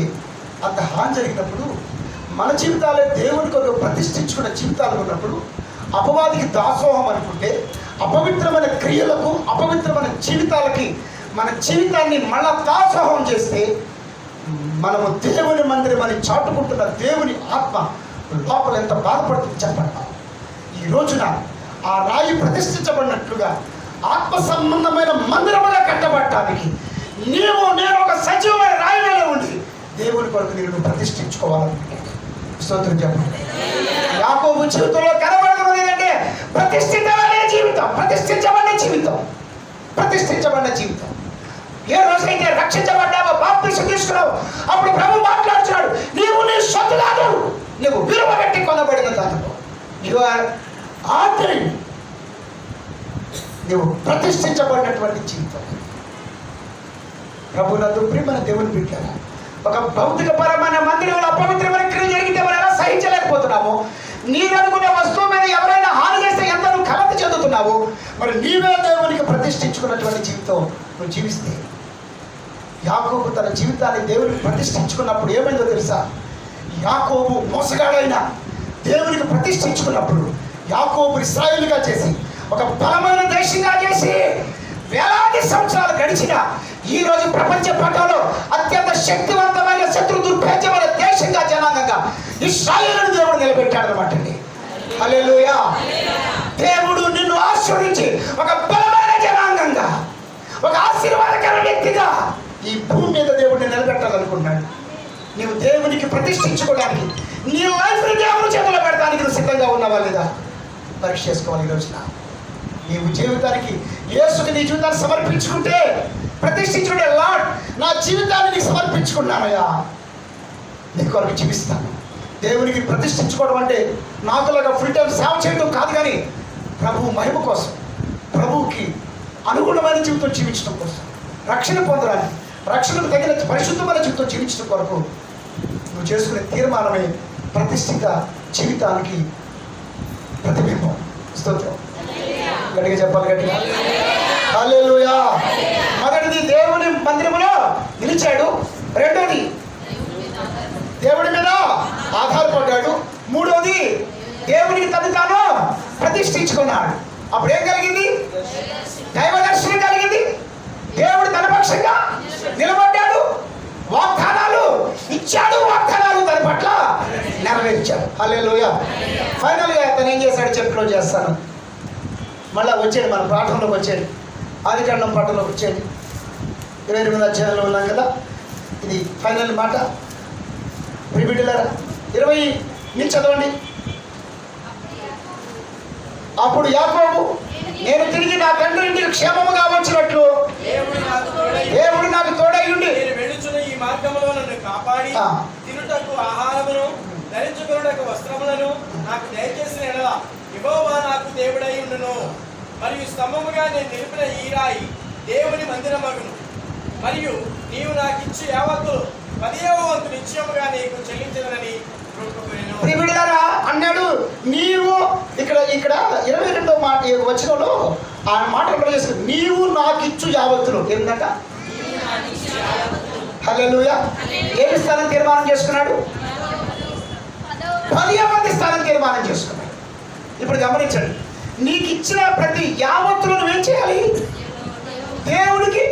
అంత హాని జరిగినప్పుడు, మన జీవితాలే దేవునికి ఒక ప్రతిష్ఠించుకున్న జీవితాలు ఉన్నప్పుడు అపవాదికి దాసోహం అనుకుంటే, అపవిత్రమైన క్రియలకు అపవిత్రమైన జీవితాలకి మన జీవితాన్ని మళ్ళా దాసోహం చేస్తే, మనము దేవుని మందిరం అని చాటుకుంటున్న దేవుని ఆత్మ లోపల ఎంత బాధపడుతుంది చెప్పండి. ఈ రోజున ఆ రాయి ప్రతిష్ఠించబడినట్లుగా ఆత్మ సంబంధమైన మందిరముగా కట్టబడటానికి నేను ఒక సజీవమైన రాయి మీద ఉండి దేవుని కొరకు నేను ప్రతిష్ఠించుకోవాలనుకుంటున్నాను. స్తోత్రం చెప్పండి. యాకోబు జీవితంలో కనబడుతున్నది ఏంటంటే ప్రతిష్ఠితమైన జీవితం, ప్రతిష్ఠించబడిన జీవితం, ప్రతిష్ఠించబడిన జీవితం. ఏ రోజైతే రక్షించబడ్డావో, బాప్తిసం తీసుకున్నావు, అప్పుడు ప్రభు మాట్లాడుతున్నాడు, నీవు నీ సొత్తు కాదు, నువ్వు విలువ పెట్టి కొనబడిన దానిలో యు ఆర్ ఆర్డర్డ్. నువ్వు ప్రతిష్ఠించబడినటువంటి జీవితం. ప్రభు నందు ప్రియమైన దేవుని బిడ్డలారా, ఒక భౌతిక పరమైన మందిరంలో అపవిత్రమైన క్రియ జరిగితే మనం ఎలా సహించలేకపోతున్నాము, నీవనుకునే వస్తువు మీద ఎవరైనా హాని చేస్తే ఎంత నువ్వు కలత చెందుతున్నావు, మరి నీవే దేవునికి ప్రతిష్ఠించుకున్నటువంటి జీవితం నువ్వు జీవిస్తే. యాకోబు తన జీవితాన్ని దేవునికి ప్రతిష్ఠించుకున్నప్పుడు ఏమైందో తెలుసా? యాకోబు మోసగాడైన దేవునికి ప్రతిష్ఠించుకున్నప్పుడు యాకోబు ఇశ్రాయేలుగా చేసి ఒక బలమైన దేశంగా చేసి వేలాది సంవత్సరాలు గడిచిన ఈ రోజు ప్రపంచ పటంలో అత్యంత శక్తివంతమైన శత్రు దుర్భేద్యమైన దేశంగా జనాంగంగా ఇశ్రాయేలును దేవుడు నిలబెట్టాడు అనమాట అండి. హల్లెలూయా. దేవుడు నిన్ను ఆశీర్వదించి ఒక బలమైన జనాంగంగా, ఒక ఆశీర్వాదకర వ్యక్తిగా ఈ భూమి మీద దేవుడిని నిలబెట్టాలనుకున్నాడు. నీవు దేవునికి ప్రతిష్ఠించుకోవడానికి, నీ లైఫ్ని దేవుని చేతుల్లో పెడతానికి నువ్వు సిద్ధంగా ఉన్నావా లేదా పరీక్ష చేసుకోవాలి. ఈ రోజున నీవు జీవితానికి యేసుకి నీ జీవితాన్ని సమర్పించుకుంటే, ప్రతిష్ఠించుకుంటే, లార్డ్ నా జీవితాన్ని నీకు సమర్పించుకున్నానయ్యా, నీ కొరకు జీవిస్తాను. దేవునికి ప్రతిష్ఠించుకోవడం అంటే నాకులాగా ఫుల్ టైం సేవ చేయడం కాదు, కానీ ప్రభువు మహిమ కోసం, ప్రభువుకి అనుగుణమైన జీవితం జీవించడం కోసం, రక్షణ పొందడానికి, రక్షణకు తగిన పరిశుద్ధమైన జీవితం జీవించడం కొరకు నువ్వు చేసుకునే తీర్మానమే ప్రతిష్ఠిత జీవితానికి ప్రతిబింబం. స్తోత్రం. గట్టిగా చెప్పాలి, గట్టిగా హల్లెలూయా. మొదటిది దేవుని మందిరములో నిలిచాడు, రెండోది దేవుడి మీద ఆధారపడ్డాడు, మూడోది దేవునికి తను తాను ప్రతిష్ఠించుకున్నాడు. అప్పుడు ఏం కలిగింది? దైవ దర్శనం కలిగింది. దేవుడు తన పక్షంగా నిలబడ్డాడు, వాగ్దానాలు ఇచ్చాడు, వాగ్దానాలు తన పట్ల నెరవేర్చాడు. హల్లెలూయా. ఫైనల్గా తను ఏం చేశాడు చెప్పి క్లోజ్ చేస్తాను. మళ్ళీ వచ్చేది మన ప్రార్థనలోకి వచ్చేది, ఆదికాండం పాఠంలోకి వచ్చేది. 28వ అధ్యాయంలో ఉన్నాం కదా, ఇది ఫైనల్ మాట. ప్రియబిడ్డలారా 20 నుంచి చదవండి. అప్పుడు యాకోబు, నేను తిరిగి నా తండ్రి ఇంటికి క్షేమముగా వచ్చినట్లు దేవుడు నాకు తోడయ్యుండి
ఈ మార్గంలో నన్ను కాపాడి తినుటకు ఆహారమును ధరించుకొనుటకు వస్త్రములను నాకు దయచేసిన ఎడల యెహోవా నాకు దేవుడై ఉండును. మరియు స్తంభముగా నేను నిలిపిన ఈ రాయి దేవుని మందిరమగును. మరియు నీవు నాకు ఇచ్చి యావత్తు 10వ వంతు నిశ్చయముగా నీకు చెల్లించదనని
ప్రియబిడ్డలారా అన్నాడు. నీవు ఇక్కడ 22వ మాట వచనంలో ఆ మాట చేస్తుంది, నీవు నాకు ఇచ్చు యావత్తులు. ఏంటంట? హల్లెలూయా. ఏమి స్థానం తీర్మానం చేసుకున్నాడు? 10వ వంతు స్థానం తీర్మానం చేసుకున్నాడు. ఇప్పుడు గమనించండి, నీకు ఇచ్చిన ప్రతి యావత్తులు నువ్వేం చేయాలి? దేవుడికి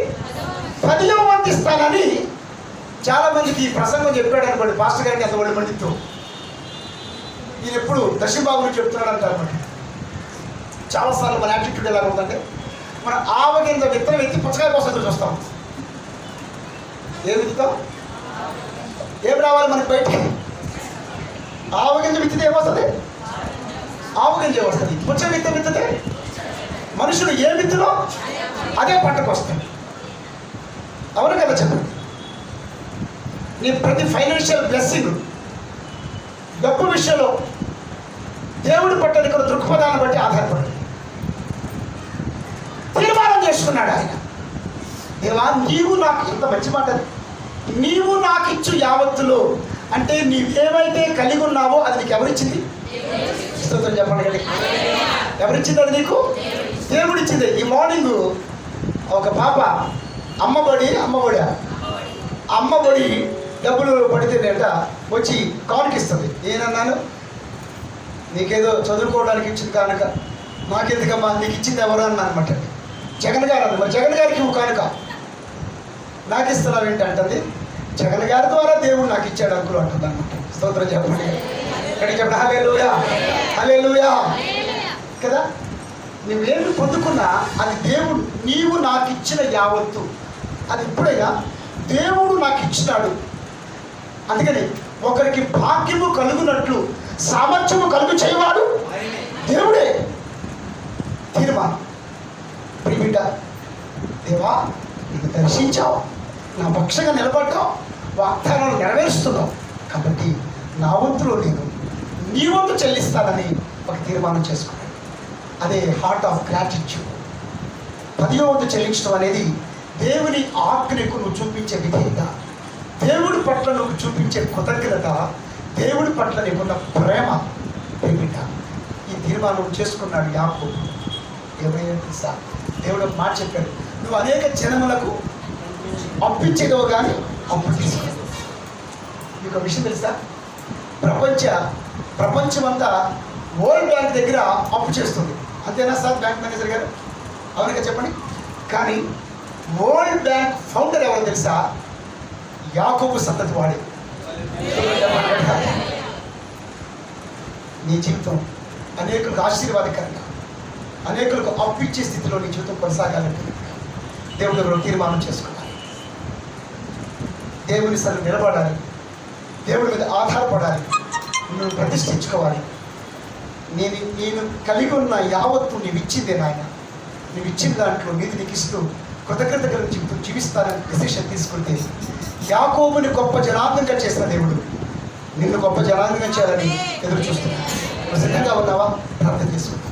10వ వంతు ఇస్తానని. చాలా మందికి ఈ ప్రసంగం చెప్పాడు అనుకోండి, పాస్టర్ గారికి ఎంత ఒడి మండితో ఈయన ఎప్పుడు దశబాబుని చెప్తున్నాడు అంటారు అనమాట. చాలాసార్లు మన యాటిట్యూడ్ ఎలా ఉందంటే, మన ఆవగింజ విత్తనం ఎత్తి పుచ్చకాయ కోసం చూస్తాం. ఏం విత్తుతాం? ఏం రావాలి మనకి బయటికి? ఆవగింజ విత్తితే ఏమొస్తుంది? ఆవగింజ వస్తుంది. పుచ్చ విత్తితే మనుషులు ఏ విత్తులో అదే పంటకు వస్తాయి. అవును కదా చెప్పండి. నీ ప్రతి ఫైనాన్షియల్ బ్లెస్సింగ్, డబ్బు విషయంలో దేవుడి పట్ల ఇక్కడ దృక్పథాన్ని బట్టి ఆధారపడి తీర్మానం చేసుకున్నాడు ఆయన. దేవా నీవు నాకు, ఎంత మంచి మాట, నీవు నాకు ఇచ్చు యావత్తులు అంటే నీవేమైతే కలిగి ఉన్నావో అది నీకు ఎవరిచ్చింది? స్తోత్రం చెప్పండి కదా. ఎవరిచ్చింది అది నీకు? దేవుడిచ్చింది. ఈ మార్నింగ్ ఒక పాప అమ్మబడి డబ్బులు పడితేనేట వచ్చి కానుకిస్తుంది. నేనన్నాను, నీకేదో చదువుకోవడానికి ఇచ్చింది కానుక, నాకెందుకమ్మా, నీకు ఇచ్చింది ఎవరు అన్నా అనమాట. జగన్ గారు అన్న, మరి జగన్ గారికి నువ్వు కానుక నాకు ఇస్తున్నావు ఏంటి అంటుంది. జగన్ గారి ద్వారా దేవుడు నాకు ఇచ్చాడు అనుకులు అంటుంది అనమాట. స్తోత్రం చెప్పండి. ఇక్కడికి చెప్పండి హల్లెలూయా, హల్లెలూయా కదా. నువ్వేమి పొందుకున్నా అది దేవుడు, నీవు నాకు ఇచ్చిన యావత్తు అది ఇప్పుడేగా దేవుడు నాకు ఇచ్చినాడు. అందుకని ఒకరికి భాగ్యము కలుగునట్లు సామర్థ్యము కలుగు చేయవాడు దేవుడే. తీర్మానం. ప్రియబిడ్డ, దేవా నీకు దర్శించావు, నా పక్షంగా నిలబడ్డావు, వాగ్దానాలు నెరవేరుస్తున్నావు, కాబట్టి నా వంతులో నేను నీ వంతు చెల్లిస్తానని ఒక తీర్మానం చేసుకున్నాను. అదే హార్ట్ ఆఫ్ గ్రాటిట్యూడ్. 10వ వంతు చెల్లించడం అనేది దేవుని ఆజ్ఞకు నువ్వు చూపించే విధేయత, దేవుడి పట్ల నువ్వు చూపించే కృతజ్ఞత, దేవుడి పట్ల నీకున్న ప్రేమ. ప్రియబిడ్డ, ఈ తీర్మానం చేసుకున్నాడు యాకోబు. ఏమైనా తెలుసా? దేవుడు ఒక మాట చెప్పాడు, నువ్వు అనేక జనములకు అప్పించేదవు కానీ అప్పు తీసుకో. మీకు ఒక విషయం తెలుసా? ప్రపంచమంతా వరల్డ్ బ్యాంక్ దగ్గర అప్పు చేస్తుంది. అంతేనా సార్ బ్యాంక్ మేనేజర్ గారు? అవునుగా చెప్పండి. కానీ వరల్డ్ బ్యాంక్ ఫౌండర్ ఎవరు తెలుసా? యాకోబు సంతతి వాడి. నీ జీవితం అనేకులకు ఆశీర్వాదకరంగా, అనేకులకు అప్పిచ్చే స్థితిలో నీ జీవితం కొనసాగాలంటే దేవుడు ఎవరు తీర్మానం చేసుకోవాలి. దేవుని సరే నిలబడాలి. దేవుడి మీద ఆధారపడాలి, నువ్వు ప్రతిష్ఠించుకోవాలి. నేను కలిగి ఉన్న యావత్తు నీవు ఇచ్చిందే నాయన, నువ్వు ఇచ్చిన దాంట్లో నీది నీకు ఇస్తూ కృతజ్ఞత కలిగి జీవిస్తానని డిసిషన్ తీసుకుంటే యాకోబుని గొప్ప జనాంగంగా చేసిన దేవుడు నిన్ను గొప్ప జనాంగంగా చేయాలని ఎదురు చూస్తున్నాను. నువ్వు సిద్ధంగా ఉన్నావా? ప్రార్థన చేసుకుంటా.